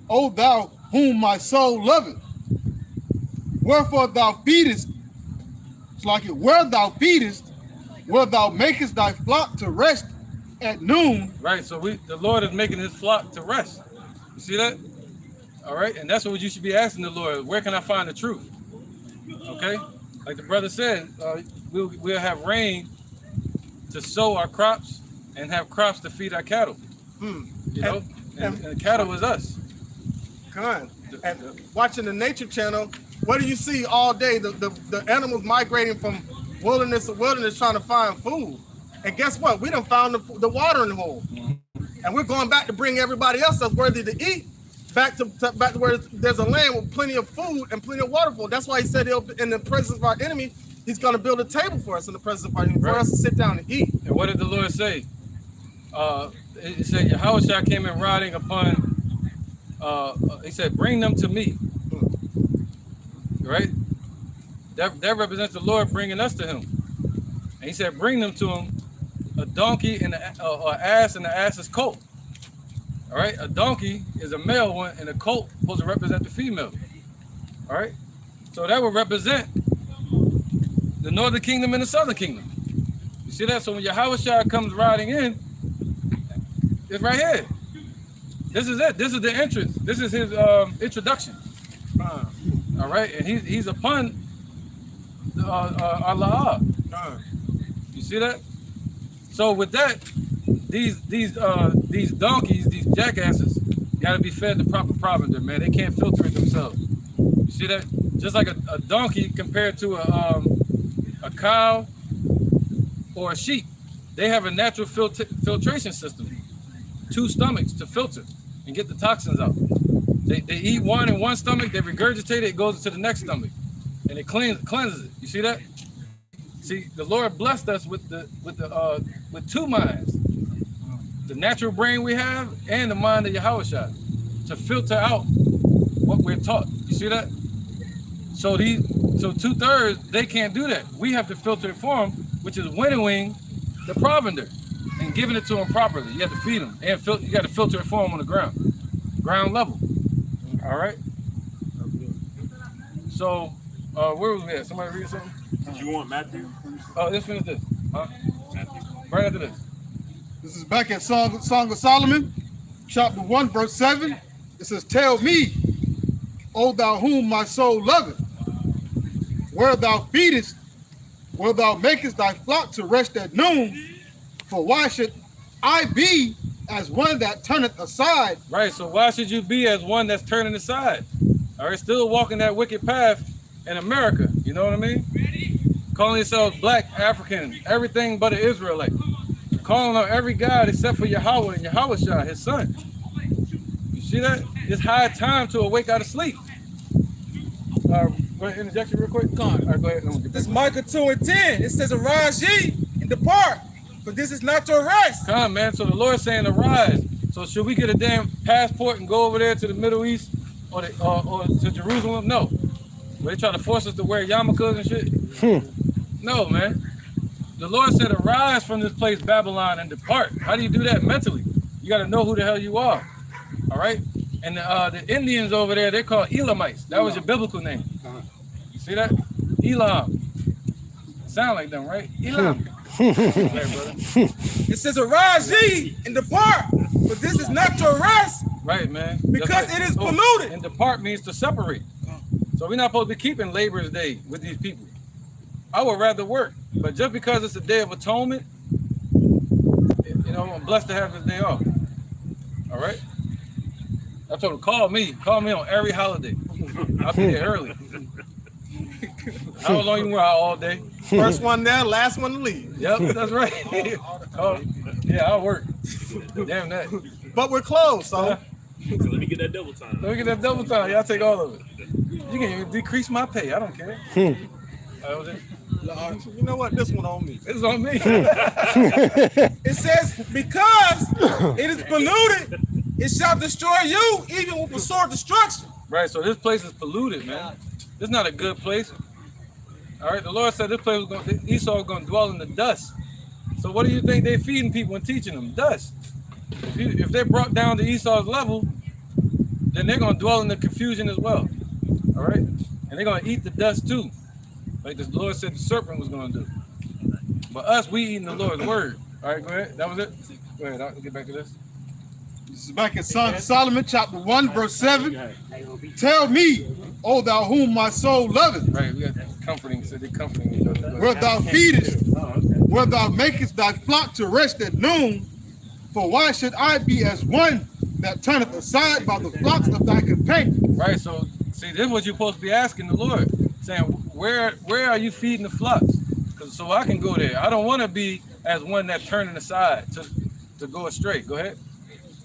H: O thou whom my soul loveth, wherefore thou feedest, it's like it, where thou feedest, where thou makest thy flock to rest at noon.
A: Right, so the Lord is making his flock to rest. You see that? All right, and that's what you should be asking the Lord. Where can I find the truth? Okay, like the brother said, we'll have rain to sow our crops and have crops to feed our cattle. You know, and cattle is us.
D: Good. And watching the Nature Channel, what do you see all day? The animals migrating from wilderness to wilderness trying to find food. And guess what? We done found the watering hole. And we're going back to bring everybody else that's worthy to eat back to where there's a land with plenty of food and plenty of water for. That's why he said in the presence of our enemy, he's going to build a table for us in the presence of our enemy, for us to sit down and eat.
A: And what did the Lord say? He said, Yahushua came in riding upon, he said, bring them to me. Right? That represents the Lord bringing us to him. And he said, bring them to him, a donkey and an ass and the ass's colt. All right? A donkey is a male one, and a colt supposed to represent the female. All right? So that would represent the northern kingdom and the southern kingdom. You see that? So when Yahushua comes riding in, it's right here. This is it. This is the entrance. This is his introduction. All right? And he's upon Allah. You see that? So with that, these donkeys, these jackasses, got to be fed the proper provender, man. They can't filter it themselves. You see that? Just like a donkey compared to a cow or a sheep, they have a natural filtration system. 2 stomachs to filter and get the toxins out. They eat one in one stomach, they regurgitate it, it goes into the next stomach, and it cleanses it. You see that? See, the Lord blessed us with 2 minds, the natural brain we have and the mind of Yahushua, to filter out what we're taught. You see that? So 2/3 they can't do that. We have to filter it for them, which is winnowing the provender and giving it to them properly. You have to feed them, and you got to filter it for them on the ground level. All right. So where was we at? Somebody read something?
G: Did you want Matthew?
A: Oh, let's finish this.
G: Matthew.
A: Right after this.
H: This is back at Song of Solomon, chapter 1, verse 7. It says, tell me, O thou whom my soul loveth, where thou feedest, where thou makest thy flock to rest at noon, for why should I be as one that turneth aside?
A: Right, so why should you be as one that's turning aside? All right, still walking that wicked path in America, you know what I mean? Calling yourselves black, African, everything but an Israelite. Calling out every God except for Yahweh and Yahushua, his son. You see that? It's high time to awake out of sleep. Go ahead, interjection real quick. All right, go ahead.
C: This Micah 2 and 10, it says, arise ye and depart, for this is not your rest.
A: Come, man. So the Lord's saying arise. So should we get a damn passport and go over there to the Middle East or to Jerusalem? No. Where they try to force us to wear yarmulkes and shit? No, man. The Lord said, arise from this place, Babylon, and depart. How do you do that mentally? You got to know who the hell you are. All right? And the Indians over there, they're called Elamites. That was your biblical name. You see that? Elam. Sound like them, right? Elam. Right, brother.
C: It says, arise ye and depart, but this is not your rest,
A: Right, man.
C: because
A: That's right.
C: it is
A: Oh,
C: polluted.
A: And depart means to separate. So we're not supposed to be keeping Labor's Day with these people. I would rather work, but just because it's a day of atonement, you know, I'm blessed to have this day off. All right. I told him, call me on every holiday. I'll be there early. How long you were out all day?
C: First one there, last one to leave.
A: Yep, that's right. Oh, yeah, I'll work. Damn that.
C: But we're closed, so
G: So let me get that double time.
A: Let me get that double time. Y'all take all of it. You can even decrease my pay. I don't care. That was it.
C: you know what? This one on me.
A: It's on me.
C: It says, because it is polluted, it shall destroy you, even with a sword destruction.
A: Right, so this place is polluted, man. This is not a good place. All right, the Lord said this place was going, Esau was going to dwell in the dust. So what do you think they're feeding people and teaching them? Dust. If they're brought down to Esau's level, then they're going to dwell in the confusion as well. All right, and they're going to eat the dust too, like the Lord said the serpent was going to do. But us, we eating the Lord's word. All right, go ahead. That was it. Go ahead. I'll get back to this.
H: This is back in Song of Solomon, chapter 1, verse 7. Tell me, O thou whom my soul loveth,
A: Right, we got comforting. So they're comforting each other.
H: where thou feedest, where thou makest thy flock to rest at noon. For why should I be as one that turneth aside by the flocks of thy companions?
A: Right, so see, this is what you're supposed to be asking the Lord, saying, where are you feeding the flocks? So I can go there. I don't want to be as one that turning aside to go astray. Go ahead.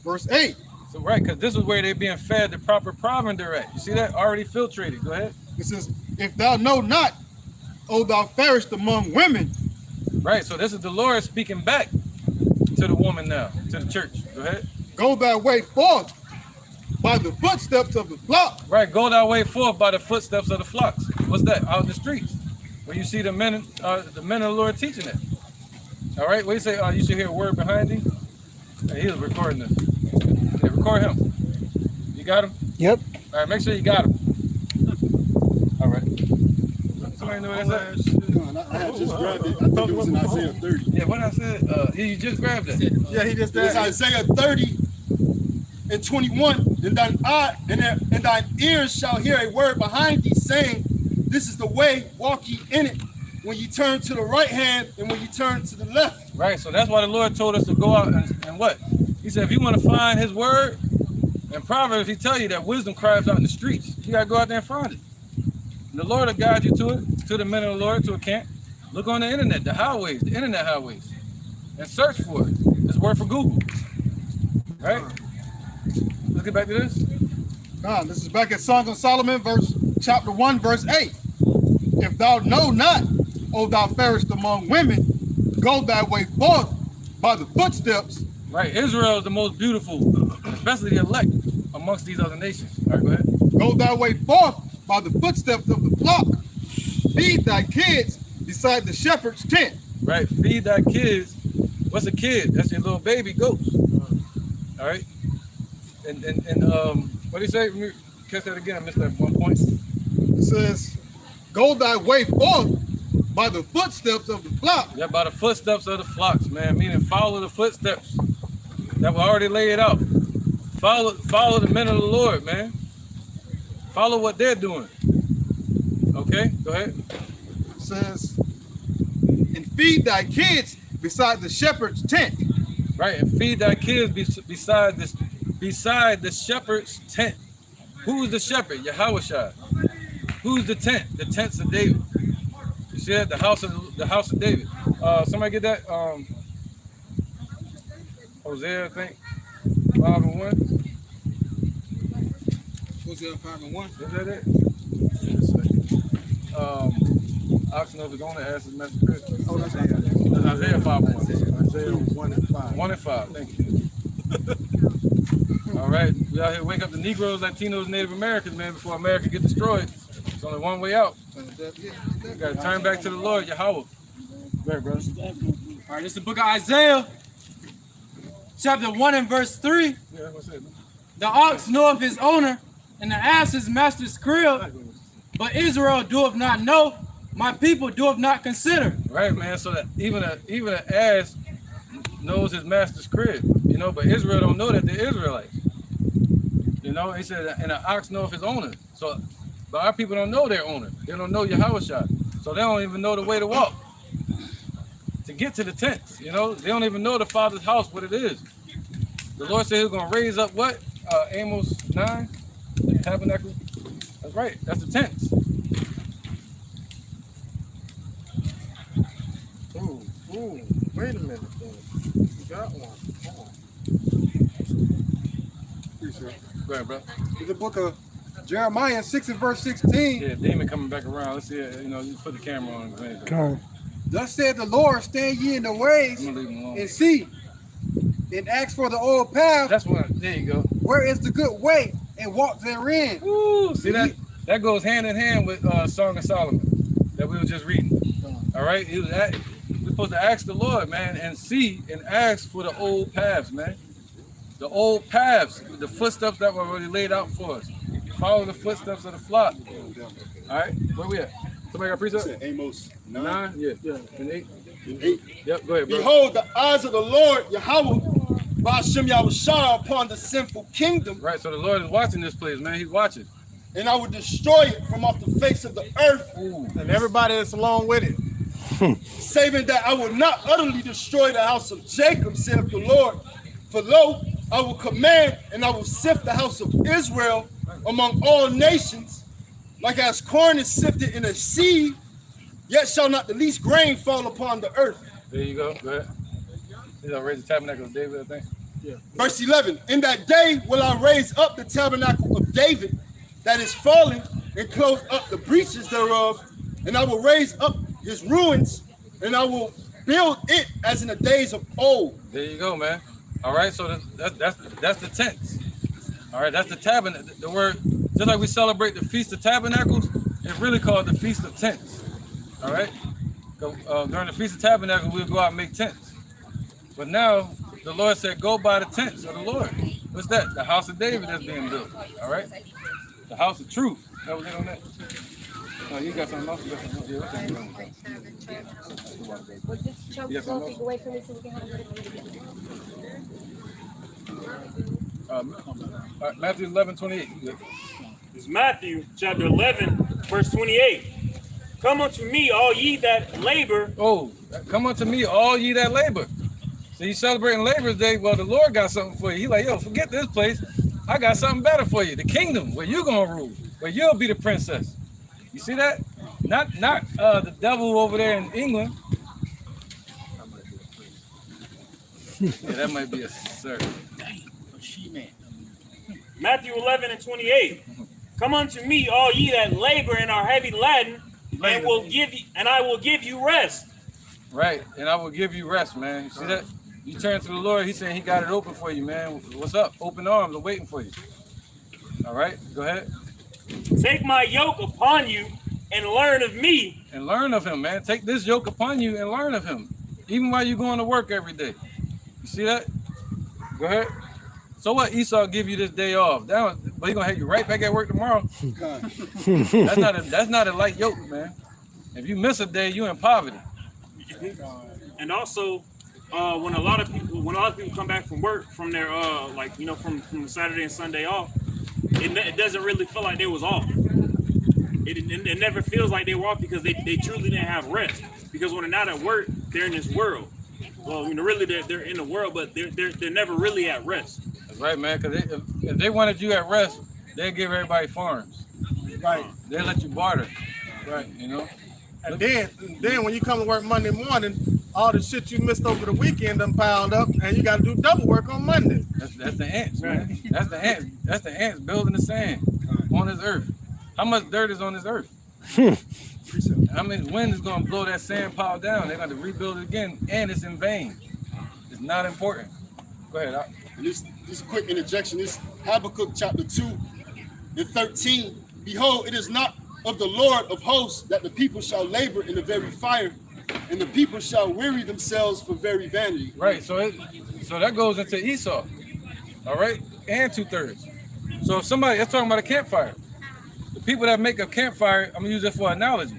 H: Verse 8.
A: So right, because this is where they're being fed the proper provender at. You see that? Already filtrated. Go ahead.
H: It says, if thou know not, O thou fairest among women.
A: Right, so this is the Lord speaking back to the woman now, to the church. Go ahead.
H: Go thy way forth by the footsteps of the flock.
A: Right, go thy way forth by the footsteps of the flocks. What's that? Out in the streets, where you see the men of the Lord teaching it. All right, what do you say? You should hear a word behind him. Hey, he was recording this. Yeah, record him. You got him?
I: Yep.
A: All right, make sure you got him. All right. Somebody know what that's at?
F: I had just grabbed it. I think it was in Isaiah 30.
A: Yeah, what I said? You just grabbed it.
C: Yeah, he just
F: It's
C: did.
F: Isaiah 30 and 21. And thine ears shall hear a word behind thee, saying, this is the way, walk ye in it. When you turn to the right hand and when you turn to the left.
A: Right, so that's why the Lord told us to go out and what? He said, if you want to find his word, in Proverbs, he tell you that wisdom cries out in the streets. You got to go out there and find it. And the Lord will guide you to it, to the men of the Lord, to a camp. Look on the internet, the highways, the internet highways, and search for it. It's word for Google. Right? Let's get back to this.
H: This is back at Song of Solomon, chapter 1, verse 8. If thou know not, O thou fairest among women, go thy way forth by the footsteps.
A: Right, Israel is the most beautiful, especially the elect, amongst these other nations. All right, go ahead.
H: Go thy way forth by the footsteps of the flock. Feed thy kids beside the shepherd's tent.
A: Right, feed thy kids. What's a kid? That's your little baby goats. All right. And what do you say? Let me catch that again. I missed that one point.
H: It says, go thy way forth by the footsteps of the flock.
A: Yeah, by the footsteps of the flocks, man. Meaning follow the footsteps that were already laid out. Follow the men of the Lord, man. Follow what they're doing. Okay, go ahead.
H: It says, and feed thy kids beside the shepherd's tent.
A: Right, and feed thy kids beside the shepherd's tent. Who's the shepherd? Yahushua. Who's the tent? The tents of David. You see that? The house of David. Somebody get that? Hosea, I think. 5:1.
C: Hosea 5:1.
A: Is that it? Ox knows it's on the ask his message.
C: Oh, that's
A: Isaiah 5:1.
C: Isaiah 1 and 5.
A: 1 and 5. Thank you. All right, we out here wake up the Negroes, Latinos, Native Americans, man, before America get destroyed. It's only one way out. You gotta turn back to the Lord, Yahweh. Go ahead, brother.
E: All right, this is the book of Isaiah, chapter 1 and verse 3.
A: Yeah, what's it?
E: The ox knoweth his owner, and the ass his master's crib, but Israel doeth not know, my people doeth not consider.
A: Right, man. So that even an ass knows his master's crib, you know, but Israel don't know that they're Israelites. You know, he said, and an ox knoweth his owner. So, but our people don't know their owner. They don't know Yahushua. So they don't even know the way to walk to get to the tents. You know, they don't even know the Father's house, what it is. The Lord said He's going to raise up what? Amos 9, the tabernacle. That's right. That's the tents.
D: Ooh, wait a minute. You got one.
A: Go ahead, bro.
B: In the book of Jeremiah 6 and verse 16.
A: Yeah, Damon coming back around. Let's see it. You know, you put the camera on.
I: Come.
B: Thus said the Lord, stand ye in the ways
A: I'm gonna leave him alone.
B: and see, and ask for the old path.
A: That's one. There you go.
B: Where is the good way, and walk therein.
A: Ooh, see that? That goes hand in hand with Song of Solomon that we were just reading. All right, we're supposed to ask the Lord, man, and see and ask for the old paths, man. The old paths, the footsteps that were already laid out for us. Follow the footsteps of the flock. All right, where we at? Somebody got precept?
F: Amos
A: 9? Yeah. And 8?
F: and 8.
A: Yep, go ahead, bro.
F: Behold, the eyes of the Lord, Yahweh, Ba'ashem Yahushua, upon the sinful kingdom,
A: Right, so the Lord is watching this place, man. He's watching.
F: and I will destroy it from off the face of the earth,
A: Ooh.
D: And everybody that's along with it.
F: saving that I will not utterly destroy the house of Jacob, saith the Lord. For lo, I will command, and I will sift the house of Israel among all nations, like as corn is sifted in a sieve, yet shall not the least grain fall upon the earth.
A: There you go. Go ahead. He's gonna raise the tabernacle of David, I think.
F: Verse 11, in that day will I raise up the tabernacle of David that is fallen, and close up the breaches thereof, and I will raise up his ruins, and I will build it as in the days of old.
A: There you go, man. All right, so that's the tents. All right, that's the tabernacle. The word, just like we celebrate the Feast of Tabernacles, it's really called the Feast of Tents. All right, during the Feast of Tabernacles, we'll go out and make tents. But now the Lord said, go by the tents of the Lord. What's that? The house of David that's being built. All right, the house of truth. That was it on that. Oh, you got something else? You got something else? Yeah,
J: Well, just choke
A: Yes,
J: so
A: I'm
J: take away from me so we can have a little bit.
A: Matthew 11:28.
G: It's Matthew chapter 11, verse 28. Come unto me, all ye that labor.
A: Oh, come unto me, all ye that labor. So you celebrating Labor's Day? Well, the Lord got something for you. He's like, yo, forget this place. I got something better for you. The kingdom where you gonna rule, where you'll be the princess. You see that? Not the devil over there in England. Yeah, that might be a sir.
G: Matthew 11 and 28. Come unto me, all ye that labor and are heavy laden, and I will give you rest.
A: Right, and I will give you rest, man. You see that? You turn to the Lord, He's saying He got it open for you, man. What's up? Open arms, I'm waiting for you. All right, go ahead.
G: Take my yoke upon you and learn of me.
A: And learn of Him, man. Take this yoke upon you and learn of Him, even while you're going to work every day. You see that? Go ahead. So what? Esau give you this day off, but He's gonna have you right back at work tomorrow. That's not a light yoke, man. If you miss a day, you in poverty.
G: And also, when a lot of people come back from work from their from Saturday and Sunday off, it doesn't really feel like they was off. It never feels like they were off because they truly didn't have rest. Because when they're not at work, they're in this world. Well, really they're in the world, but they're never really at rest.
A: That's right, man. Because if they wanted you at rest, they'd give everybody farms.
D: Right.
A: They let you barter. Right, you know.
D: And then when you come to work Monday morning, all the shit you missed over the weekend done piled up, and you got to do double work on Monday.
A: That's the ants, man. That's the ants. That's the ants building the sand on this earth. How much dirt is on this earth? How many wind is going to blow that sand pile down? They're going to rebuild it again, and it's in vain. It's not important. Go ahead.
F: And this quick interjection, this Habakkuk chapter 2 and 13. Behold, it is not of the Lord of hosts that the people shall labor in the very fire, and the people shall weary themselves for very vanity.
A: Right, so that goes into Esau, all right, and 2/3. So if that's talking about a campfire. The people that make a campfire, I'm gonna use it for analogy.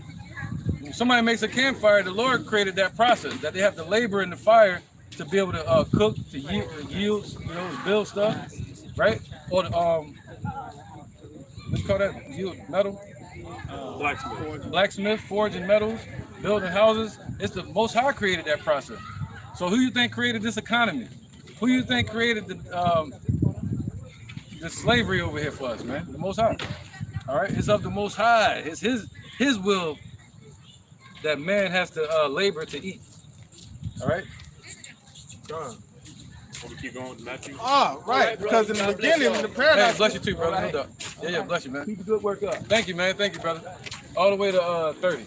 A: somebody makes a campfire, the Lord created that process, that they have to labor in the fire to be able to cook, to yield, build stuff, right? Or the, what's called that? Yield metal? Blacksmith, forging metals, building houses. It's the Most High created that process. So who you think created this economy? Who you think created the slavery over here for us, man? The Most High. All right, it's of the Most High. It's His will that man has to labor to eat. All right.
G: We keep going, Matthew.
D: Oh, right. Because in the beginning, in the paradise.
A: Hey, bless you too, brother. No doubt. Yeah, bless you, man. Keep the good work up. Thank you, man. Thank you, brother. All the way to 30.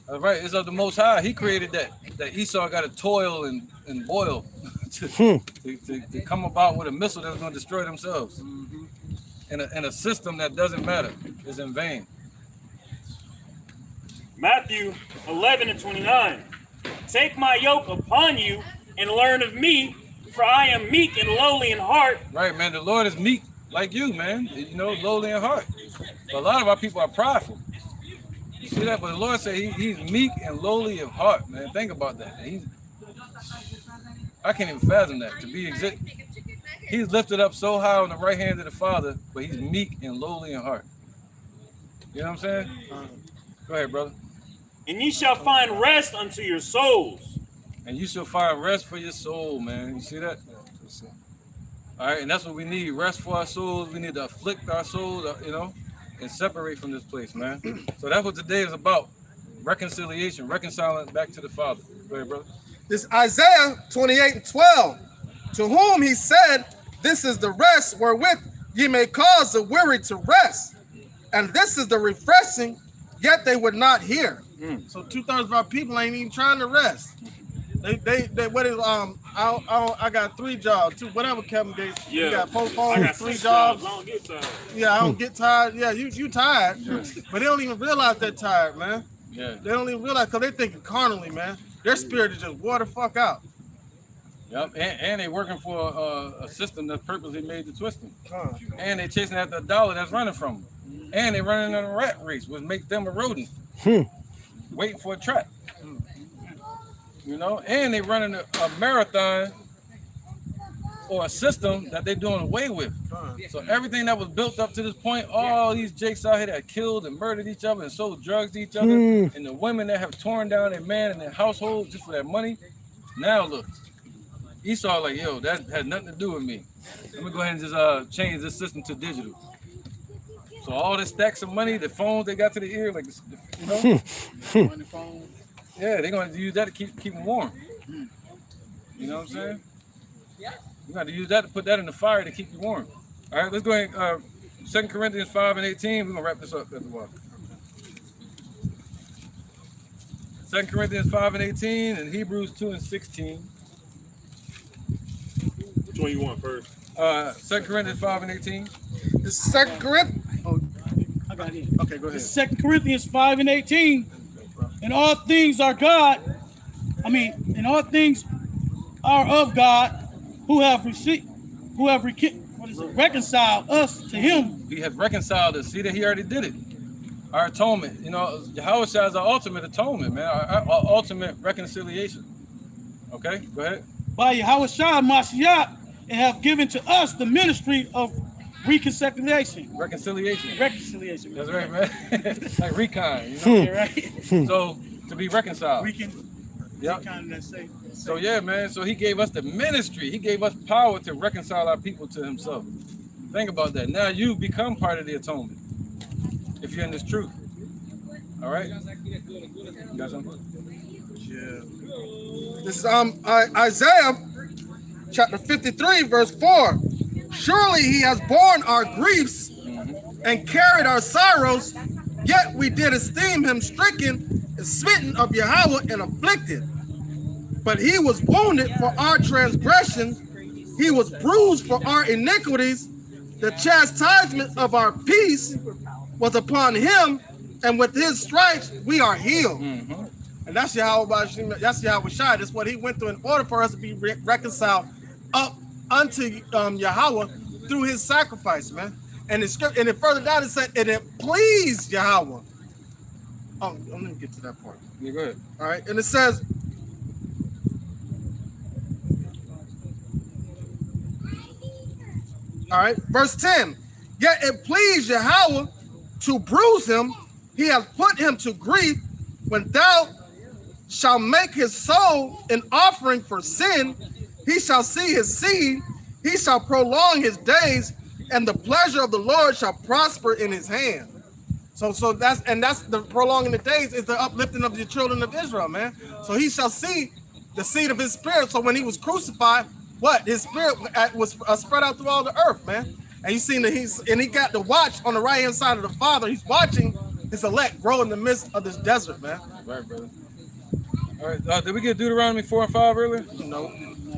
A: All right, it's of the Most High. He created that Esau got to toil and boil to come about with a missile that was going to destroy themselves. In a system that doesn't matter, is in vain.
G: Matthew 11:29. Take my yoke upon you and learn of me, for I am meek and lowly in heart.
A: Right, man. The Lord is meek like you, man. Lowly in heart. But a lot of our people are prideful. You see that? But the Lord said he's meek and lowly of heart, man. Think about that. I can't even fathom that. He's lifted up so high on the right hand of the Father, but he's meek and lowly in heart. You know what I'm saying? Go ahead, brother.
G: And ye shall find rest unto your souls.
A: And you shall find rest for your soul, man. You see that? All right, and that's what we need. Rest for our souls. We need to afflict our souls, and separate from this place, man. So that's what today is about. Reconciliation, reconciling back to the Father. Go ahead, brother.
D: This Isaiah 28:12. To whom he said, this is the rest wherewith ye may cause the weary to rest. And this is the refreshing, yet they would not hear. So 2/3 of our people ain't even trying to rest. They what is I got 3 jobs, 2 whatever Kevin Gates.
G: Yeah.
D: You got 4
G: I
D: phones,
G: got
D: 3
G: 6
D: jobs.
G: I don't get tired.
D: Yeah, I don't get tired. Yeah, you tired, but they don't even realize they're tired, man.
A: Yeah.
D: They don't even realize because they thinking carnally, man. Their spirit is just wore the fuck out.
A: Yep, and they working for a system that's purposely made to twist them. And they chasing after a dollar that's running from them. And they running on a rat race, which makes them a rodent. Waiting for a trap. And they running a marathon or a system that they're doing away with. So everything that was built up to this point, all these jakes out here that killed and murdered each other and sold drugs to each other, and the women that have torn down their man and their household just for that money, now look. Esau like, yo, that had nothing to do with me. Let me go ahead and just change this system to digital. So all the stacks of money, the phones they got to the ear, yeah, they're going to use that to keep them warm. You know what I'm saying? You got to use that to put that in the fire to keep you warm. All right, let's go ahead. 2 Corinthians 5:18. We're going to wrap this up at the while. 2 Corinthians 5:18 and Hebrews 2:16.
G: Which one you want first?
A: 2 Corinthians 5:18.
D: The 2 Corinthians.
J: Oh, I got it.
D: Okay, go ahead.
J: 2 Corinthians 5:18. And all things are God. And all things are of God, who have reconciled us to Him.
A: He has reconciled us. See that He already did it. Our atonement. Yahweh is our ultimate atonement, man. Our ultimate reconciliation. Okay, go ahead.
J: By Yahweh Mashiach, and have given to us the ministry of reconciliation.
A: Reconciliation. That's right, man. Like recon,
J: Yeah, right.
A: So to be reconciled. Yep. So yeah, man. So He gave us the ministry. He gave us power to reconcile our people to Himself. Think about that. Now you've become part of the atonement. If you're in this truth. All right. You got something?
D: Yeah. This is Isaiah chapter 53, verse 4. Surely He has borne our griefs and carried our sorrows, yet we did esteem Him stricken and smitten of Yahweh and afflicted. But He was wounded for our transgressions, He was bruised for our iniquities. The chastisement of our peace was upon Him, and with His stripes we are healed. And that's Yahweh Shai. That's what He went through in order for us to be reconciled up unto Yahweh through His sacrifice, man. And it further down it said, and it pleased Yahweh Oh, let me get to that part.
A: Yeah, go ahead.
D: All right, and it says, all right, verse 10. Yet it pleased Yahweh to bruise him. He hath put him to grief. When thou shalt make his soul an offering for sin, he shall see his seed. He shall prolong his days, and the pleasure of the Lord shall prosper in his hand. So that's the prolonging the days is the uplifting of the children of Israel, man. So he shall see the seed of his spirit. So when he was crucified, what his spirit was spread out through all the earth, man. And you seen that he got to watch on the right hand side of the Father. He's watching his elect grow in the midst of this desert, man.
A: Right, brother. All right, did we get Deuteronomy 4 and 5 earlier?
D: No.
A: All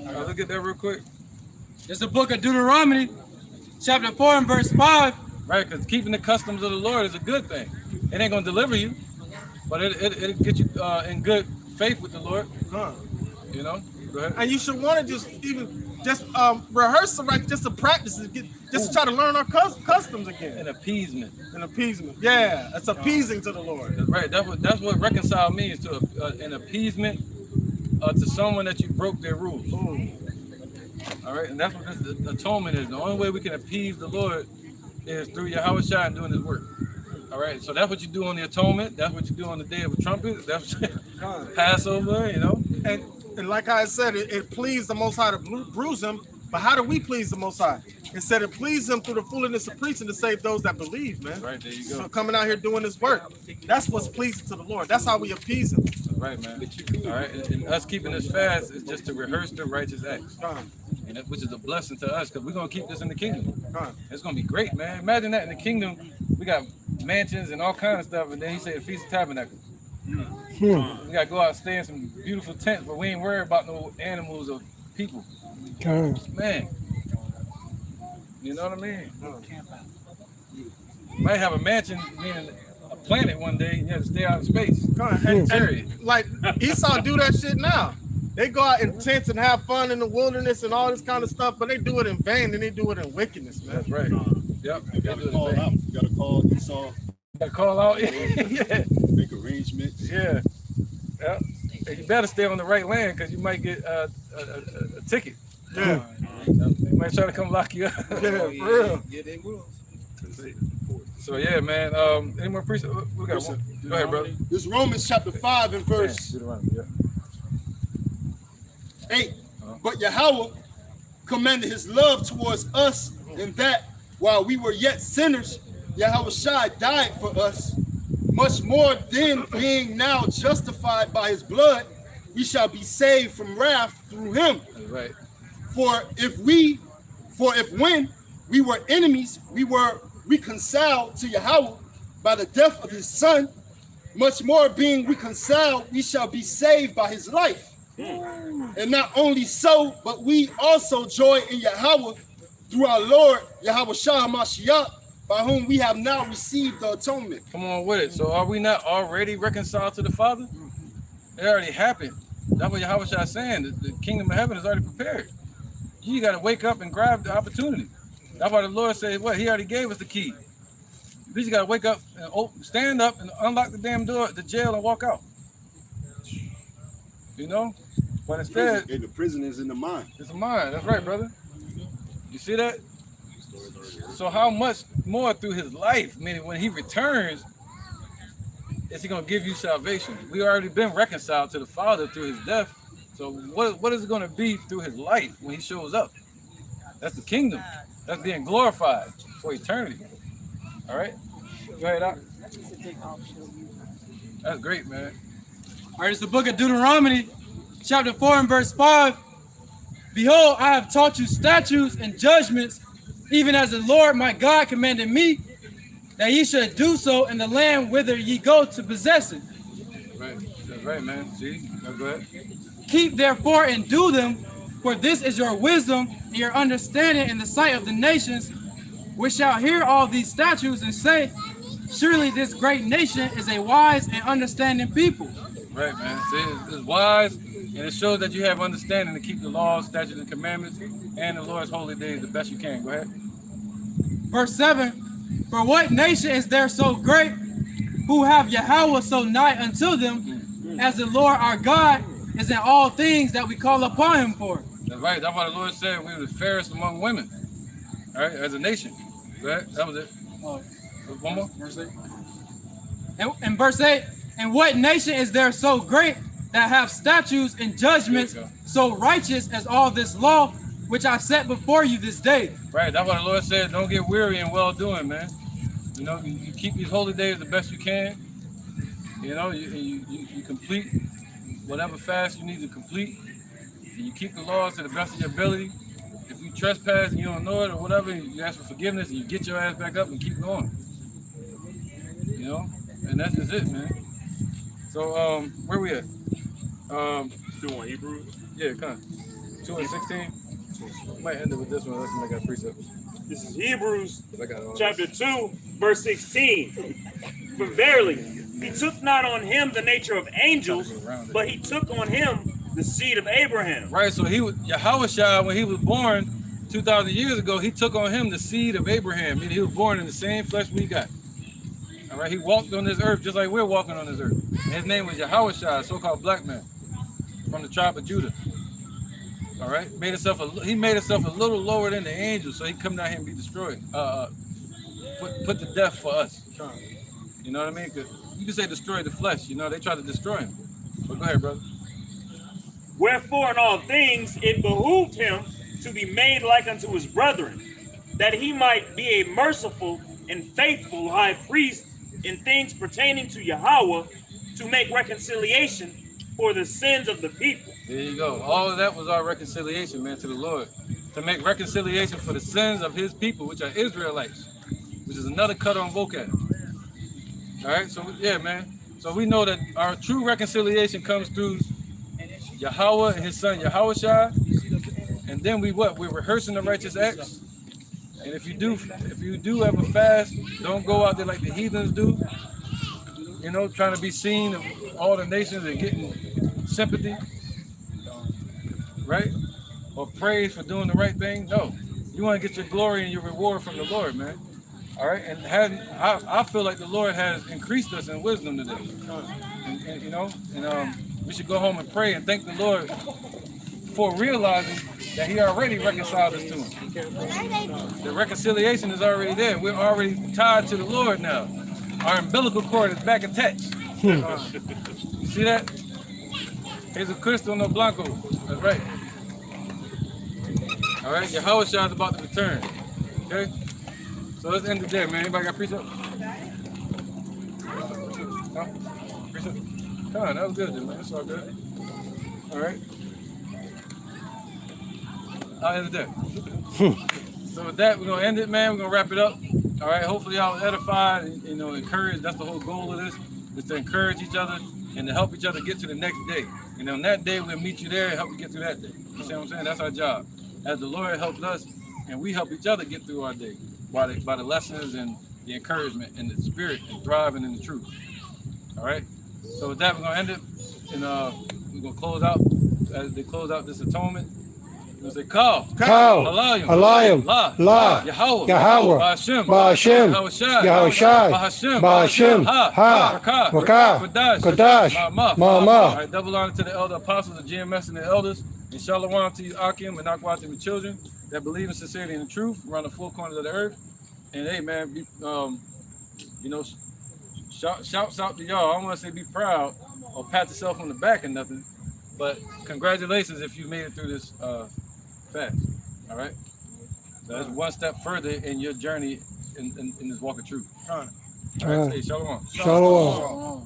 A: right, let's get that real quick.
E: It's the book of Deuteronomy, chapter 4 and verse 5.
A: Right, because keeping the customs of the Lord is a good thing. It ain't going to deliver you, but it'll get you in good faith with the Lord. You know? Go ahead.
D: And you should want to just rehearse it, right? Just to practice it, just to try to learn our customs again.
A: An appeasement.
D: An appeasement. Yeah, it's appeasing to the Lord.
A: That's right. That's what reconcile means, to an appeasement to someone that you broke their rules.
D: Ooh.
A: All right, and that's what this atonement is. The only way we can appease the Lord is through Yahweh Shai and doing his work. All right, so that's what you do on the atonement. That's what you do on the day of the trumpet. That's Passover, you know.
D: And like I said, it pleased the Most High to bruise him. But how do we please the Most High? It said it pleased him through the foolishness of preaching to save those that believe, man.
A: Right, there you go.
D: So coming out here doing this work, that's what's pleasing to the Lord. That's how we appease him.
A: That's right, man. All right, and us keeping this fast is just to rehearse the righteous acts. And which is a blessing to us, because we're going to keep this in the kingdom. It's going to be great, man. Imagine that in the kingdom, we got mansions and all kinds of stuff, and then he said the Feast of Tabernacles. We got to go out and stay in some beautiful tents, but we ain't worried about no animals or people. Man. You know what I mean? Might have a mansion, meaning a planet one day, and you have to stay out in space.
D: And like Esau do that shit now. They go out in tents and have fun in the wilderness and all this kind of stuff, but they do it in vain and they do it in wickedness, man.
A: That's right. Yep.
F: You gotta call out. You gotta call Esau.
A: You gotta call out. Yeah.
F: Make arrangements.
A: Yeah. Yep. And you better stay on the right land, because you might get a ticket.
D: Yeah.
A: They might try to come lock you up.
D: Yeah, for real.
E: Yeah, they will.
A: So yeah, man. Any more priests? We got one. Go ahead, brother.
F: This Romans chapter 5 and verse 8. But Yahweh commended his love towards us, in that while we were yet sinners, Yahweh Shai died for us. Much more then, being now justified by his blood, we shall be saved from wrath through him.
A: That's right.
F: For if when we were enemies, we were reconciled to Yahweh by the death of his son, much more being reconciled, we shall be saved by his life. And not only so, but we also joy in Yahweh through our Lord Yahweh Shah Mashiach, by whom we have now received the atonement.
A: Come on with it. So are we not already reconciled to the Father? It already happened. That's what Yahweh Shah is saying. The kingdom of heaven is already prepared. You got to wake up and grab the opportunity. That's why the Lord said, what? He already gave us the key. You just got to wake up and stand up and unlock the damn door at the jail and walk out. You know? But instead,
F: the prison is in the mind.
A: It's a mind. That's right, brother. You see that? So how much more through his life, meaning when he returns, is he going to give you salvation? We already been reconciled to the Father through his death. So what is it going to be through his life when he shows up? That's the kingdom. That's being glorified for eternity. All right? Go ahead, Doc. That's great, man.
E: All right, it's the book of Deuteronomy, chapter 4 and verse 5. Behold, I have taught you statutes and judgments, even as the Lord my God commanded me, that ye should do so in the land whither ye go to possess it.
A: Right. That's right, man. See? Now go ahead.
E: Keep therefore and do them, for this is your wisdom and your understanding in the sight of the nations, which shall hear all these statutes and say, surely this great nation is a wise and understanding people.
A: Right, man. See, it's wise, and it shows that you have understanding to keep the laws, statutes, and commandments, and the Lord's holy days the best you can. Go ahead.
E: Verse 7, for what nation is there so great, who have Yahweh so nigh unto them, as the Lord our God is in all things that we call upon him for.
A: That's right. That's why the Lord said we were the fairest among women. All right, as a nation. Right? That was it. One more.
E: Verse 8. And verse 8, and what nation is there so great that have statutes and judgments so righteous as all this law which I set before you this day?
A: Right. That's why the Lord said, don't get weary in well doing, man. You know, you keep these holy days the best you can. You know, you complete whatever fast you need to complete. And you keep the laws to the best of your ability. If you trespass and you don't know it or whatever, you ask for forgiveness and you get your ass back up and keep going. You know, and that's just it, man. So, where we at?
G: Still on Hebrews.
A: Yeah, come on. 2 and 16. Might end it with this one unless I got a precept.
G: This is Hebrews
A: I got it all.
G: chapter 2, verse 16. For verily, he took not on him the nature of angels, but he took on him the seed of Abraham.
A: Right, so he was Yahushua when he was born 2,000 years ago. He took on him the seed of Abraham, meaning he was born in the same flesh we got. All right, he walked on this earth just like we're walking on this earth. And his name was Yahushua, so-called black man from the tribe of Judah. All right, he made himself a little lower than the angels, so he come down here and be destroyed, put to death for us. You know what I mean? 'Cause you can say destroy the flesh. You know, they try to destroy him. But go ahead, brother.
G: Wherefore in all things it behooved him to be made like unto his brethren, that he might be a merciful and faithful high priest in things pertaining to Yahweh, to make reconciliation for the sins of the people.
A: There you go. All of that was our reconciliation, man, to the Lord. To make reconciliation for the sins of his people, which are Israelites, which is another cut on vocab. All right, so yeah, man. So we know that our true reconciliation comes through Yahweh and his son Yahushua. And then we're rehearsing the righteous acts. And if you do ever fast, don't go out there like the heathens do. You know, trying to be seen of all the nations and getting sympathy. Right? Or praise for doing the right thing. No. You want to get your glory and your reward from the Lord, man. All right, and I feel like the Lord has increased us in wisdom today, and you know, and we should go home and pray and thank the Lord for realizing that He already reconciled us to Him. The reconciliation is already there. We're already tied to the Lord now. Our umbilical cord is back attached. You see that? Here's a crystal no blanco. That's right. All right, Yahushua is about to return. Okay. So let's end it there, man. Anybody got precept? No? Precept? Come on, that was good, dude, man. That's all good. All right. I'll end it there. So with that, we're going to end it, man. We're going to wrap it up. All right. Hopefully y'all was edified and, you know, encouraged. That's the whole goal of this, is to encourage each other and to help each other get to the next day. And on that day, we'll meet you there and help you get through that day. You see what I'm saying? That's our job. As the Lord helps us, and we help each other get through our day. By the lessons and the encouragement and the spirit and thriving in the truth. All right. So with that, we're gonna end it, and we're gonna close out as they close out this atonement. We're gonna say, Call,
I: Alayim, La,
A: Yahweh,
I: Ba'Hashem, Yahushai, Ba'Hashem, Ha, Rakah, Kodash, Ma'amah.
A: All right. Double honor to the elder apostles, the GMS, and the elders. And shalom to you, Akim, and Nakwatim, and children that believe in sincerity and the truth around the four corners of the earth. And hey, man, you know, shouts out to y'all. I don't want to say be proud or pat yourself on the back or nothing, but congratulations if you made it through this fast. All right, so that's one step further in your journey in this walk of truth. All right, say shalom.
I: Shalom.